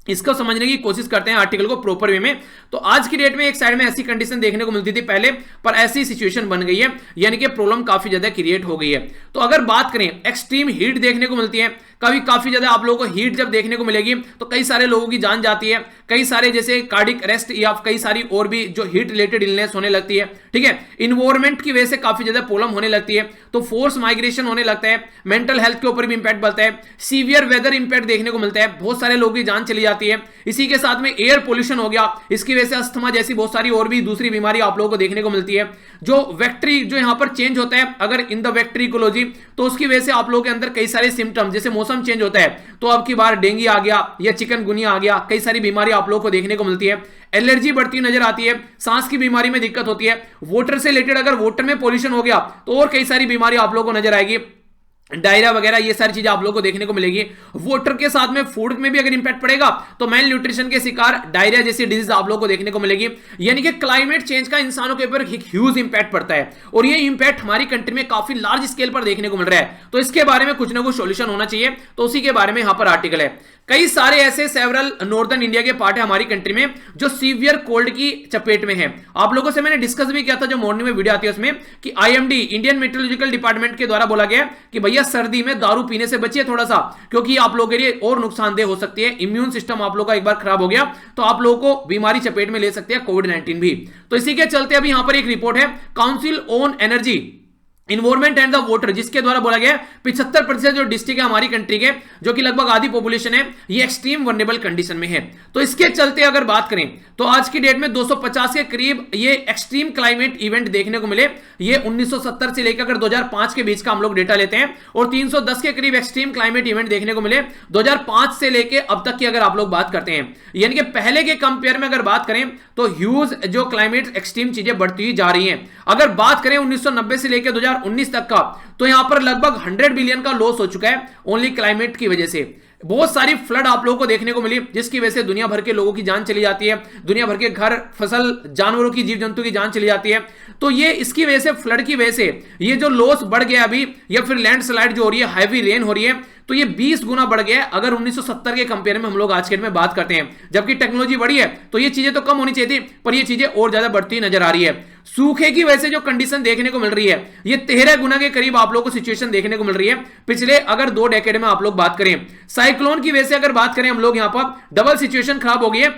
इसको समझने की कोशिश करते हैं आर्टिकल को प्रॉपर वे में। तो आज की डेट में एक साइड में ऐसी कंडीशन देखने को मिलती थी पहले, पर ऐसी सिचुएशन बन गई है, यानी कि प्रॉब्लम काफी ज्यादा क्रिएट हो गई है। तो अगर बात करें, एक्सट्रीम हीट देखने को मिलती है, काफी ज्यादा आप लोगों को हीट जब देखने को मिलेगी तो कई सारे लोगों की जान जाती है, कई सारे जैसे कार्डिक अरेस्ट या कई सारी और भी जो हीट रिलेटेड इलनेस होने लगती है, ठीक है। इन्वायरमेंट की वजह से काफी ज्यादा प्रॉब्लम होने लगती है, तो फोर्स माइग्रेशन होने लगता है, मेंटल हेल्थ के ऊपर भी इंपैक्ट पड़ता है, सीवियर वेदर इंपैक्ट देखने को मिलता है, बहुत सारे लोगों की जान चली जाती है। इसी के साथ में एयर पोल्यूशन हो गया, इसकी वजह से अस्थमा जैसी बहुत सारी और भी दूसरी बीमारी आप लोगों को देखने को मिलती है। जो वेक्टरी जो यहां पर चेंज होता है अगर इन द वेक्टरी इकोलॉजी, तो उसकी वजह से आप लोगों के अंदर कई सारे सिम्टम्स, जैसे मौसम चेंज होता है तो अब की बार डेंगू आ गया या चिकनगुनिया आ गया, कई सारी बीमारी आप लोगों को देखने को मिलती है। एलर्जी बढ़ती नजर आती है, सांस की बीमारी में दिक्कत होती है, वाटर से रिलेटेड अगर वाटर में पोल्यूशन हो गया तो और कई सारी बीमारी आप लोगों को नजर आएगी, डायरिया वगैरह, ये सारी चीजें आप लोगों को देखने को मिलेगी। वाटर के साथ में फूड में भी अगर इंपैक्ट पड़ेगा तो मेल न्यूट्रिशन के शिकार, डायरिया जैसी डिजीज आप लोगों को देखने को मिलेगी। यानी कि क्लाइमेट चेंज का इंसानों के ऊपर ह्यूज इंपैक्ट पड़ता है, और ये इंपैक्ट हमारी कंट्री में काफी लार्ज स्केल पर देखने को मिल रहा है। तो इसके बारे में कुछ ना कुछ सॉल्यूशन होना चाहिए, तो उसी के बारे में यहां पर आर्टिकल है। कई सारे ऐसे सेवरल नॉर्दर्न इंडिया के पार्ट है हमारी कंट्री में जो सीवियर कोल्ड की चपेट में है। आप लोगों से मैंने डिस्कस भी किया था जो मॉर्निंग में वीडियो आती है उसमें, कि आईएमडी इंडियन मेट्रोलॉजिकल डिपार्टमेंट के द्वारा बोला गया कि भैया सर्दी में दारू पीने से बचिए थोड़ा सा, क्योंकि आप लोगों के लिए और नुकसानदेह हो सकती है। इम्यून सिस्टम आप लोगों का एक बार खराब हो गया तो आप लोगों को बीमारी चपेट में ले सकती है, कोविड-19 भी। तो इसी के चलते अभी यहां पर एक रिपोर्ट है council on energy, environment and the water, जिसके द्वारा बोला गया 75% जो डिस्ट्रिक्ट है हमारी कंट्री के, जो कि लगभग आधी पॉपुलेशन है, ये एक्सट्रीम वनरेबल कंडीशन में है। तो इसके चलते अगर बात करें तो आज की डेट में 250 के करीब ये एक्सट्रीम क्लाइमेट इवेंट देखने को मिले। ये 1970 से लेकर अगर 2005 के बीच का हम लोग डेटा लेते हैं, और 310 के करीब एक्सट्रीम क्लाइमेट इवेंट देखने को मिले 2005 से लेकर अब तक की अगर आप लोग बात करते हैं। यानी कि पहले के कंपेयर में अगर बात करें तो ह्यूज जो क्लाइमेट एक्सट्रीम चीजें बढ़ती जा रही हैं। अगर बात करें 1990 से लेकर 2019 तक का, तो यहां पर लगभग 100 बिलियन का लॉस हो चुका है ओनली क्लाइमेट की वजह से। बहुत सारी फ्लड आप लोगों को देखने को मिली, जिसकी वजह से दुनिया भर के लोगों की जान चली जाती है, दुनिया भर के घर, फसल, जानवरों की, जीव जंतु की जान चली जाती है। तो ये इसकी वजह से, फ्लड की वजह से ये जो लॉस बढ़ गया अभी, या फिर लैंडस्लाइड जो हो रही है, हैवी रेन हो रही है, तो ये 20 गुना बढ़ गया है अगर 1970 के कंपेयर में हम लोग आज के डेट में बात करते हैं। जबकि टेक्नोलॉजी बढ़ी है तो ये चीजें तो कम होनी चाहिए थी, पर ये चीजें और ज्यादा बढ़ती नजर आ रही है। सूखे की वजह से जो कंडीशन देखने को मिल रही है, ये 13 गुना के करीब आप लोग को सिचुएशन देखने को मिल रही है पिछले अगर 2 डेकेड में आप लोग बात करें। साइक्लोन की वजह से अगर बात करें हम लोग, यहां पर डबल सिचुएशन खराब हो गई है।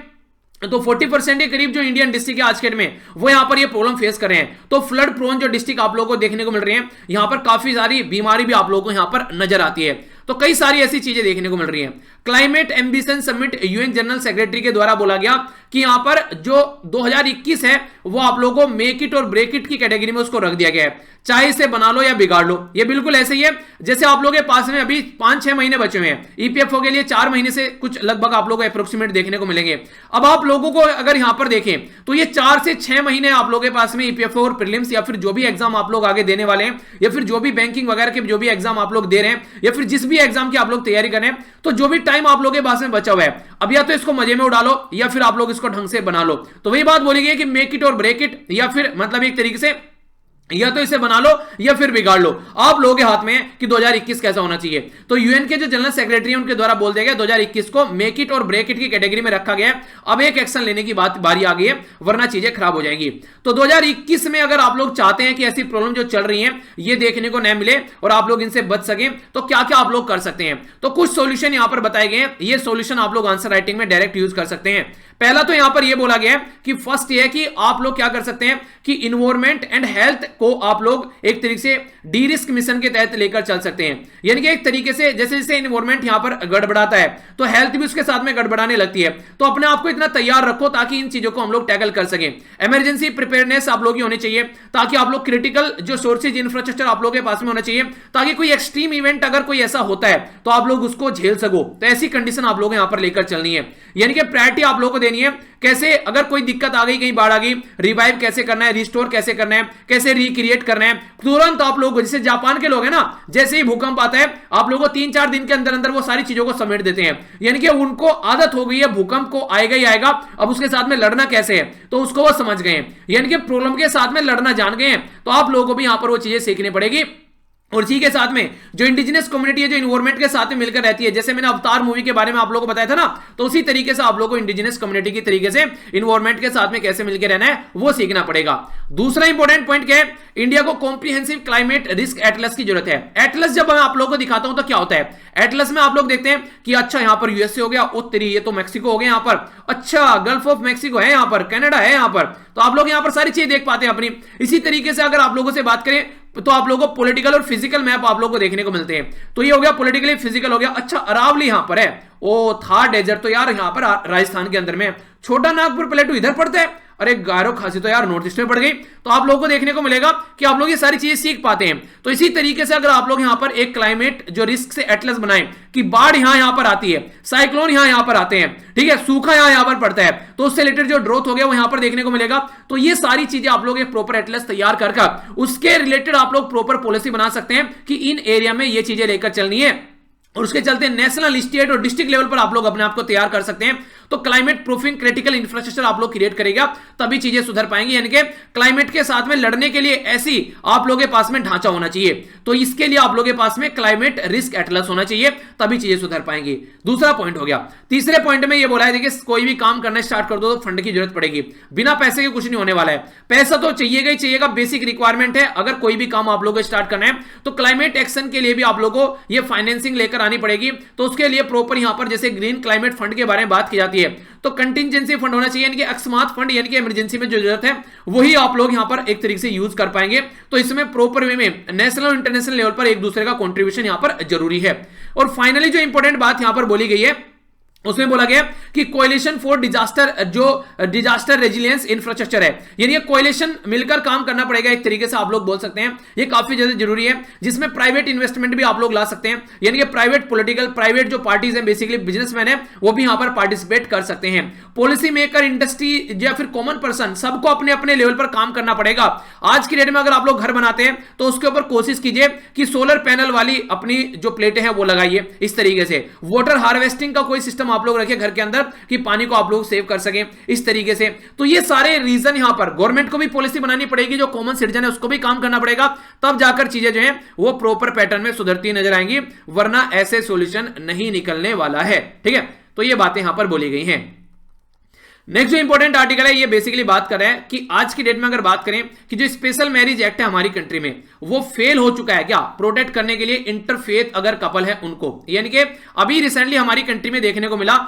तो 40% के करीब जो इंडियन डिस्ट्रिक्ट है आज के डेट में, वो यहां पर ये प्रॉब्लम फेस कर रहे हैं। तो फ्लड प्रोन जो डिस्ट्रिक्ट आप लोगों को देखने को मिल रही है, यहां पर काफी सारी बीमारी भी आप लोगों को यहां पर नजर आती है। तो कई सारी ऐसी चीजें देखने को मिल रही हैं। Climate ambition summit UN general secretary के द्वारा बोला गया कि यहां पर जो 2021 है वो आप लोगों को मेक इट और ब्रेक इट की कैटेगरी में उसको रख दिया गया है। चाहे इसे बना लो या बिगाड़ लो, ये बिल्कुल ऐसे ही है जैसे आप लोगों के पास में अभी 5-6 महीने बचे हुए हैं। ईपीएफओ के लिए 4 महीने से कुछ लगभग आप लोगों को अप्रोक्सीमेट देखने को मिलेंगे। अब आप लोगों को अगर यहां पर देखें तो ये 4 से 6 महीने आप लोगों के पास में ईपीएफओ और प्रीलिम्स या फिर जो भी एग्जाम आप लोग आगे देने वाले हैं, या फिर जो भी बैंकिंग वगैरह के जो भी एग्जाम आप लोग दे रहे हैं, या फिर जिस भी एग्जाम की आप लोग तैयारी करें, तो जो भी टाइम आप लोगों के पास में बचा हुआ है, अब या तो इसको मजे में उड़ा लो या फिर आप लोग इसको ढंग से बना लो। तो वही बात बोली गई कि मेक इट और ब्रेक इट, या फिर मतलब एक तरीके से या तो इसे बना लो या फिर बिगाड़ लो। आप लोगों के हाथ में है कि 2021 कैसा होना चाहिए। तो यूएन के जो जनरल सेक्रेटरी हैं उनके द्वारा बोल दिया गया 2021 को मेक इट और ब्रेक इट की कैटेगरी में रखा गया है। अब एक एक्शन लेने की बारी आ गई है, वरना चीजें खराब हो जाएंगी। तो 2021 में अगर आप लोग चाहते हैं कि ऐसी प्रॉब्लम जो चल रही है ये देखने को न मिले और आप लोग इनसे बच सकें, तो क्या क्या आप लोग कर सकते हैं। तो कुछ सोल्यूशन यहां पर बताए गए हैं। ये सोल्यूशन आप लोग आंसर राइटिंग में डायरेक्ट यूज कर सकते हैं। पहला तो यहां पर यह बोला गया है कि फर्स्ट ये है कि आप लोग क्या कर सकते हैं कि इन्वायरमेंट एंड हेल्थ को आप लोग एक तरीके से डी रिस्क मिशन के तहत लेकर चल सकते हैं। यानी कि एक तरीके से जैसे जैसे इन्वायरमेंट यहां पर गड़बड़ाता है तो हेल्थ भी उसके साथ में गड़बड़ाने लगती है। तो अपने आप को इतना तैयार रखो ताकि इन चीजों को हम लोग टैकल कर सकें। इमरजेंसी प्रिपेयरनेस आप लोग की होनी चाहिए, ताकि आप लोग क्रिटिकल जो सोर्सेज इंफ्रास्ट्रक्चर आप लोगों के पास में होना चाहिए, ताकि कोई एक्सट्रीम इवेंट अगर कोई ऐसा होता है तो आप लोग उसको झेल सको। तो ऐसी कंडीशन आप लोग यहां पर लेकर चलनी है। यानी कि प्रायोरिटी आप लोगों को देनी है, कैसे अगर कोई दिक्कत आ गई, कहीं बाढ़ आ गई, रिवाइव कैसे करना है, रिस्टोर कैसे करना है, कैसे रिक्रिएट करना है। तुरंत आप लोग, जैसे जापान के लोग हैं ना, जैसे ही भूकंप आता है आप लोगों को 3-4 दिन के अंदर अंदर वो सारी चीजों को समेट देते हैं। यानी कि उनको आदत हो गई है भूकंप को आएगा ही आएगा, अब उसके साथ में लड़ना कैसे है तो उसको वो समझ गए हैं। यानी कि प्रॉब्लम के साथ में लड़ना जान गए हैं। तो आप लोगों को भी यहां पर वो चीजें सीखनी पड़ेगी। और इसी के साथ में जो इंडिजिनस कम्युनिटी है, जो इन्वायरमेंट के साथ में मिलकर रहती है, जैसे मैंने अवतार मूवी के बारे में आप लोगों को बताया था ना, तो उसी तरीके से आप लोगों को इंडिजिनस कम्युनिटी की तरीके से इन्वायरमेंट के साथ में कैसे मिलकर रहना है वो सीखना पड़ेगा। दूसरा इंपॉर्टेंट पॉइंट क्या है, इंडिया को कॉम्प्रिहेंसिव क्लाइमेट रिस्क एटलस की जरूरत है। एटलस जब मैं आप लोगों को दिखाता हूं तो क्या होता है, एटलस में आप लोग देखते हैं कि अच्छा यहां पर यूएसए हो गया, उत्तरी ये तो मैक्सिको हो गया, यहां पर अच्छा गल्फ ऑफ मैक्सिको है, यहां पर कनाडा है, यहां पर तो आप लोग यहां पर सारी चीजें देख पाते हैं अपनी। इसी तरीके से अगर आप लोगों से बात करें तो आप लोगों को पॉलिटिकल और फिजिकल मैप आप लोगों को देखने को मिलते हैं। तो ये हो गया पॉलिटिकली, फिजिकल हो गया। अच्छा अरावली यहां पर है, ओ थार डेजर्ट तो यार यहां पर राजस्थान के अंदर में, छोटा नागपुर प्लेटू इधर पड़ता है, अरे गारो खासी तो यार नॉर्थ ईस्ट में पड़ गई। तो आप लोगों को देखने को मिलेगा कि आप लोग ये सारी चीजें सीख पाते हैं। तो इसी तरीके से अगर आप लोग यहां पर एक क्लाइमेट जो रिस्क से एटलस बनाएं कि बाढ़ यहां पर आती है, साइक्लोन यहां पर आते हैं, ठीक है, सूखा यहां पर पड़ता है, तो उससे रिलेटेड जो ड्रोथ हो गया वो यहां पर देखने को मिलेगा। तो ये सारी चीजें आप लोग एक प्रॉपर एटलस तैयार कर उसके रिलेटेड आप लोग प्रॉपर पॉलिसी बना सकते हैं कि इन एरिया में ये चीजें लेकर चलनी है। और उसके चलते नेशनल, स्टेट और डिस्ट्रिक्ट लेवल पर आप लोग अपने आप को तैयार कर सकते हैं। तो क्लाइमेट प्रूफिंग क्रिटिकल इंफ्रास्ट्रक्चर आप लोग क्रिएट करेगा, तभी चीजें सुधर पाएंगी। यानी कि क्लाइमेट के साथ में लड़ने के लिए ऐसी आप लोगों के पास में ढांचा होना चाहिए। तो इसके लिए आप लोगों के पास में क्लाइमेट रिस्क एटलस होना चाहिए, तभी चीजें सुधर पाएंगी। दूसरा पॉइंट हो गया। तीसरे पॉइंट में यह बोला है देखिए, कोई भी काम करना स्टार्ट कर दो तो फंड की जरूरत पड़ेगी। बिना पैसे के कुछ नहीं होने वाला है। पैसा तो चाहिएगा ही चाहिएगा, बेसिक रिक्वायरमेंट है। अगर कोई भी काम आप लोगों को स्टार्ट करना है तो क्लाइमेट एक्शन के लिए भी आप लोगों को ये फाइनेंसिंग लेकर आनी पड़ेगी। तो उसके लिए प्रॉपर यहां पर जैसे ग्रीन क्लाइमेट फंड के बारे में बात की जाती है, तो कंटिंजेंसी फंड होना चाहिए, यानी कि अकस्मात फंड, यानी कि इमरजेंसी में जो जरूरत है वही आप लोग यहां पर एक तरीके से यूज कर पाएंगे। तो इसमें प्रॉपर वे में नेशनल और इंटरनेशनल लेवल पर एक दूसरे का कंट्रीब्यूशन यहां पर जरूरी है। और फाइनली जो इंपॉर्टेंट बात यहां पर बोली गई है उसमें बोला गया कि कोएलिशन फॉर डिजास्टर, जो डिजास्टर रेजिलियंस इंफ्रास्ट्रक्चर है, यानी ये कोएलिशन मिलकर काम करना पड़ेगा, एक तरीके से आप लोग बोल सकते हैं। ये काफी ज्यादा जरूरी है, जिसमें प्राइवेट इन्वेस्टमेंट भी आप लोग ला सकते हैं, यानी कि प्राइवेट पॉलिटिकल, प्राइवेट जो पार्टीज हैं, बेसिकली बिजनेसमैन है, वो भी यहां पर पार्टिसिपेट कर सकते हैं। पॉलिसी मेकर, इंडस्ट्री या फिर कॉमन पर्सन, सबको अपने अपने लेवल पर काम करना पड़ेगा। आज की डेट में अगर आप लोग घर बनाते हैं तो उसके ऊपर कोशिश कीजिए कि सोलर पैनल वाली अपनी जो प्लेटें हैं वो लगाइए इस तरीके से। वाटर हार्वेस्टिंग का कोई सिस्टम आप लोग रखिए घर के अंदर कि पानी को आप लोग सेव कर सकें इस तरीके से। तो ये सारे रीजन यहां पर गवर्नमेंट को भी पॉलिसी बनानी पड़ेगी, जो कॉमन सिटीजन है उसको भी काम करना पड़ेगा, तब जाकर चीजें जो है वो प्रॉपर पैटर्न में सुधरती नजर आएंगी, वरना ऐसे सॉल्यूशन नहीं निकलने वाला है। ठीक है, तो ये बातें यहां पर बोली गई हैं। नेक्स्ट जो इंपॉर्टेंट आर्टिकल है, ये बेसिकली बात कर रहा है कि आज की डेट में अगर बात करें कि जो स्पेशल मैरिज एक्ट है हमारी कंट्री में, वो फेल हो चुका है क्या प्रोटेक्ट करने के लिए इंटरफेथ अगर कपल है उनको। यानी कि अभी रिसेंटली हमारी कंट्री में देखने को मिला,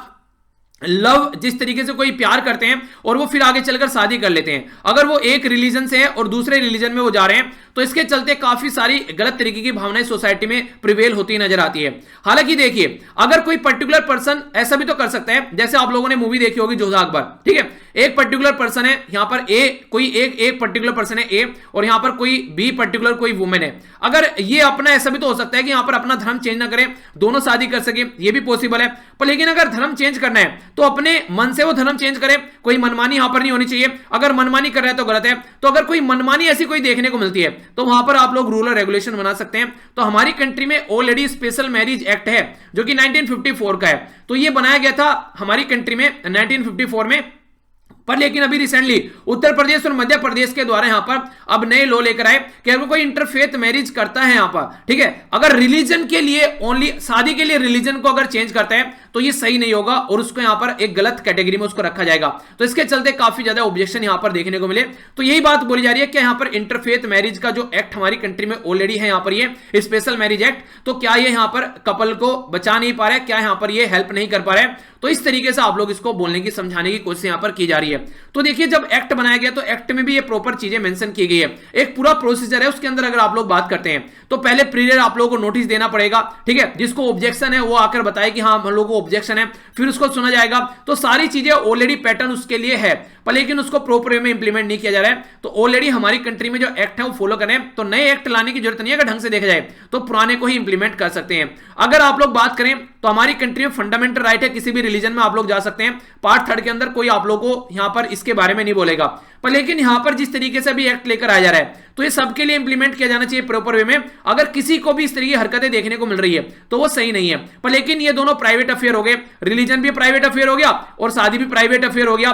लव जिस तरीके से कोई प्यार करते हैं और वो फिर आगे चलकर शादी कर लेते हैं, अगर वो एक रिलीजन से है और दूसरे रिलीजन में वो जा रहे हैं, तो इसके चलते काफी सारी गलत तरीके की भावनाएं सोसाइटी में प्रिवेल होती नजर आती है। हालांकि देखिए, अगर कोई पर्टिकुलर पर्सन ऐसा भी तो कर सकता है, जैसे आप लोगों ने मूवी देखी होगी जोधा अकबर, ठीक है, एक पर्टिकुलर पर्सन है यहां पर ए, कोई एक पर्टिकुलर पर्सन है ए, और यहां पर कोई बी पर्टिकुलर कोई वुमेन है। अगर ये अपना ऐसा भी तो हो सकता है कि यहां पर अपना धर्म चेंज ना करें, दोनों शादी कर सके, ये भी पॉसिबल है। पर लेकिन अगर धर्म चेंज करना है तो अपने मन से वो धर्म चेंज करे, कोई मनमानी यहां पर नहीं होनी चाहिए। अगर मनमानी कर रहा है तो गलत है, तो अगर कोई मनमानी ऐसी कोई देखने को मिलती है तो वहां पर आप लोग रूल और रेगुलेशन बना सकते हैं। तो हमारी कंट्री में ऑलरेडी स्पेशल मैरिज एक्ट है जो कि 1954 का है, तो ये बनाया गया था हमारी कंट्री में 1954 में। पर लेकिन अभी रिसेंटली उत्तर प्रदेश और मध्य प्रदेश के द्वारा यहां पर अब नए लॉ लेकर आए कि अगर कोई इंटरफेथ मैरिज करता है यहां पर, ठीक है, अगर रिलीजन के लिए ओनली, शादी के लिए रिलीजन को अगर चेंज करता है तो ये सही नहीं होगा और उसको यहां पर एक गलत कैटेगरी में उसको रखा जाएगा। तो इसके चलते काफी ज्यादा ऑब्जेक्शन यहां पर देखने को मिले। तो यही बात बोली जा रही है कि यहां पर इंटरफेथ मैरिज का जो एक्ट हमारी कंट्री में ऑलरेडी है, यहां पर ये स्पेशल मैरिज एक्ट, तो क्या ये यहां पर कपल को बचा नहीं पा रहा है, क्या यहां पर ये हेल्प नहीं कर पा रहा है। तो इस तरीके से आप लोग इसको बोलने की, समझाने की कोशिश यहां पर की जा रही है। तो देखिए, जब एक्ट बनाया गया तो एक्ट में भी ये प्रॉपर चीजें मेंशन की गई है, एक पूरा प्रोसीजर है। उसके अंदर अगर आप लोग बात करते हैं तो पहले प्रीवियर आप लोगों को नोटिस देना पड़ेगा, ठीक है, जिसको ऑब्जेक्शन है वो आकर बताए कि हाँ हम लोगों को ऑब्जेक्शन है, फिर उसको सुना जाएगा। तो सारी चीजें ऑलरेडी पैटर्न उसके लिए है, पर लेकिन उसको प्रॉपर वे में इंप्लीमेंट नहीं किया जा रहा है। तो ऑलरेडी हमारी कंट्री में जो एक्ट है वो फॉलो करें, तो नए एक्ट लाने की जरूरत नहीं है। अगर ढंग से देखा जाए तो पुराने को ही इंप्लीमेंट कर सकते हैं। अगर आप लोग बात करें तो हमारी कंट्री में फंडामेंटल राइट है, किसी भी रिलीजन में आप लोग जा सकते हैं। पार्ट 3 के अंदर कोई आप लोग को यहां पर इसके बारे में नहीं बोलेगा, पर लेकिन यहां पर जिस तरीके से भी एक्ट लेकर आया जा रहा है तो ये सबके लिए इंप्लीमेंट किया जाना चाहिए प्रॉपर वे में। अगर किसी को भी इस तरह की हरकतें देखने को मिल रही है तो वो सही नहीं है। पर लेकिन ये दोनों प्राइवेट अफेयर हो गए, रिलीजन भी प्राइवेट अफेयर हो गया और शादी भी प्राइवेट अफेयर हो गया,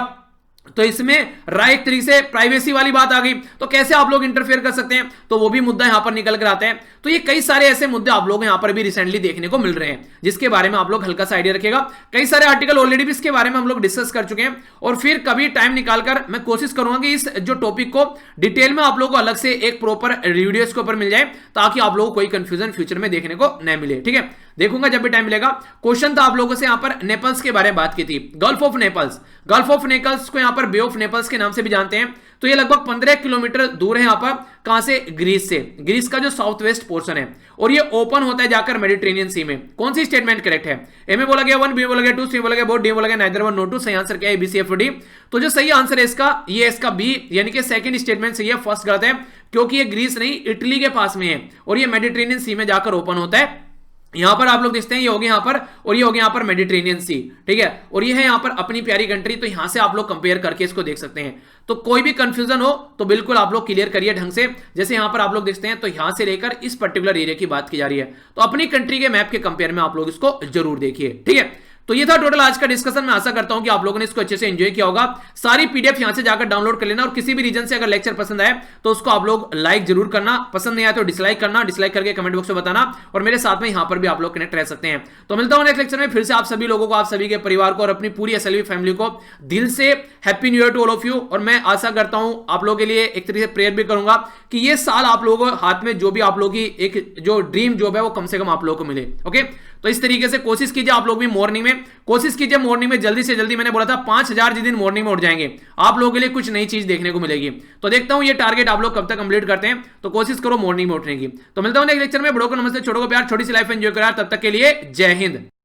तो इसमें राइट तरीके से प्राइवेसी वाली बात आ गई। तो कैसे आप लोग इंटरफेयर कर सकते हैं, तो वो भी मुद्दा यहां पर निकल कर आते हैं। तो ये कई सारे ऐसे मुद्दे आप लोग यहां पर भी रिसेंटली देखने को मिल रहे हैं, जिसके बारे में आप लोग हल्का सा आइडिया रखिएगा। कई सारे आर्टिकल ऑलरेडी भी इसके बारे में हम लोग डिस्कस कर चुके हैं, और फिर कभी टाइम निकालकर मैं कोशिश करूंगा कि इस जो टॉपिक को डिटेल में आप लोगों को अलग से एक प्रॉपर वीडियो इसके ऊपर मिल जाए, ताकि आप लोगों को कोई कंफ्यूजन फ्यूचर में देखने को न मिले। ठीक है, देखूंगा जब भी टाइम मिलेगा। क्वेश्चन था आप लोगों से यहां पर नेपल्स के बारे में बात की थी, gulf of Naples. Gulf of Naples को यहां पर बे ऑफ नेपल्स के नाम से भी जानते हैं। तो ये लगभग 15 किलोमीटर दूर है यहां पर, कहां से, ग्रीस से। ग्रीस का जो साउथ वेस्ट पोर्शन है, और ये ओपन होता है जाकर मेडिटेरेनियन सी में। कौन सी स्टेटमेंट करेक्ट है? ए में बोला गया 1, बी में बोला गया 2, सी में बोला गया बोथ, डी में बोला गया नाइदर 1 नॉट 2। सही आंसर क्या है? B C F D. तो जो सही आंसर है इसका, ये इसका बी, यानी कि सेकंड स्टेटमेंट सही है, फर्स्ट गलत है, क्योंकि ये ग्रीस नहीं इटली के पास में है और ये मेडिटेरेनियन सी में जाकर ओपन होता है। यहां पर आप लोग देखते हैं ये हो गया यहां पर, और ये हो गया यहां पर मेडिटेरेनियन सी, ठीक है, और ये है यहां पर अपनी प्यारी कंट्री। तो यहां से आप लोग कंपेयर करके इसको देख सकते हैं। तो कोई भी कंफ्यूजन हो तो बिल्कुल आप लोग क्लियर करिए ढंग से। जैसे यहां पर आप लोग देखते हैं तो यहां से लेकर इस पर्टिकुलर एरिया की बात की जा रही है, तो अपनी कंट्री के मैप के कंपेयर में आप लोग इसको जरूर देखिए। ठीक है, तो ये था टोटल आज का डिस्कशन। मैं आशा करता हूं कि आप लोगों ने इसको अच्छे से एंजॉय किया होगा। सारी पीडीएफ यहां से जाकर डाउनलोड कर लेना, और किसी भी रीजन से अगर लेक्चर पसंद आए तो उसको आप लोग लाइक जरूर करना, पसंद नहीं आया तो डिसलाइक करना, डिसलाइक करके कमेंट बॉक्स में बताना, और मेरे साथ में यहां पर भी आप लोग कनेक्ट रह सकते हैं। तो मिलता हूं नेक्स्ट लेक्चर में फिर से। आप सभी लोगों को, आप सभी के परिवार को और अपनी पूरी एसएलवी फैमिली को दिल से happy new year to all of you. और मैं आशा करता हूं आप लोगों के लिए एक तरीके से प्रेयर भी करूंगा कि ये साल आप लोगों को हाथ में जो भी आप लोगों की एक जो ड्रीम जॉब है वो कम से कम आप लोगों को मिले। ओके, तो इस तरीके से कोशिश कीजिए आप लोग भी मॉर्निंग में, कोशिश कीजिए मॉर्निंग में जल्दी से जल्दी। मैंने बोला था 5000 जिस दिन मॉर्निंग में उठ जाएंगे आप लोगों के लिए कुछ नई चीज देखने को मिलेगी। तो देखता हूं ये टारगेट आप लोग कब तक कंप्लीट करते हैं। तो कोशिश करो मॉर्निंग में उठने की। तो मिलता हूं नेक्स्ट लेक्चर में। बड़ों को नमस्ते, छोटों को प्यार, छोटी सी लाइफ एंजॉय करो। तब तक के लिए जय हिंद।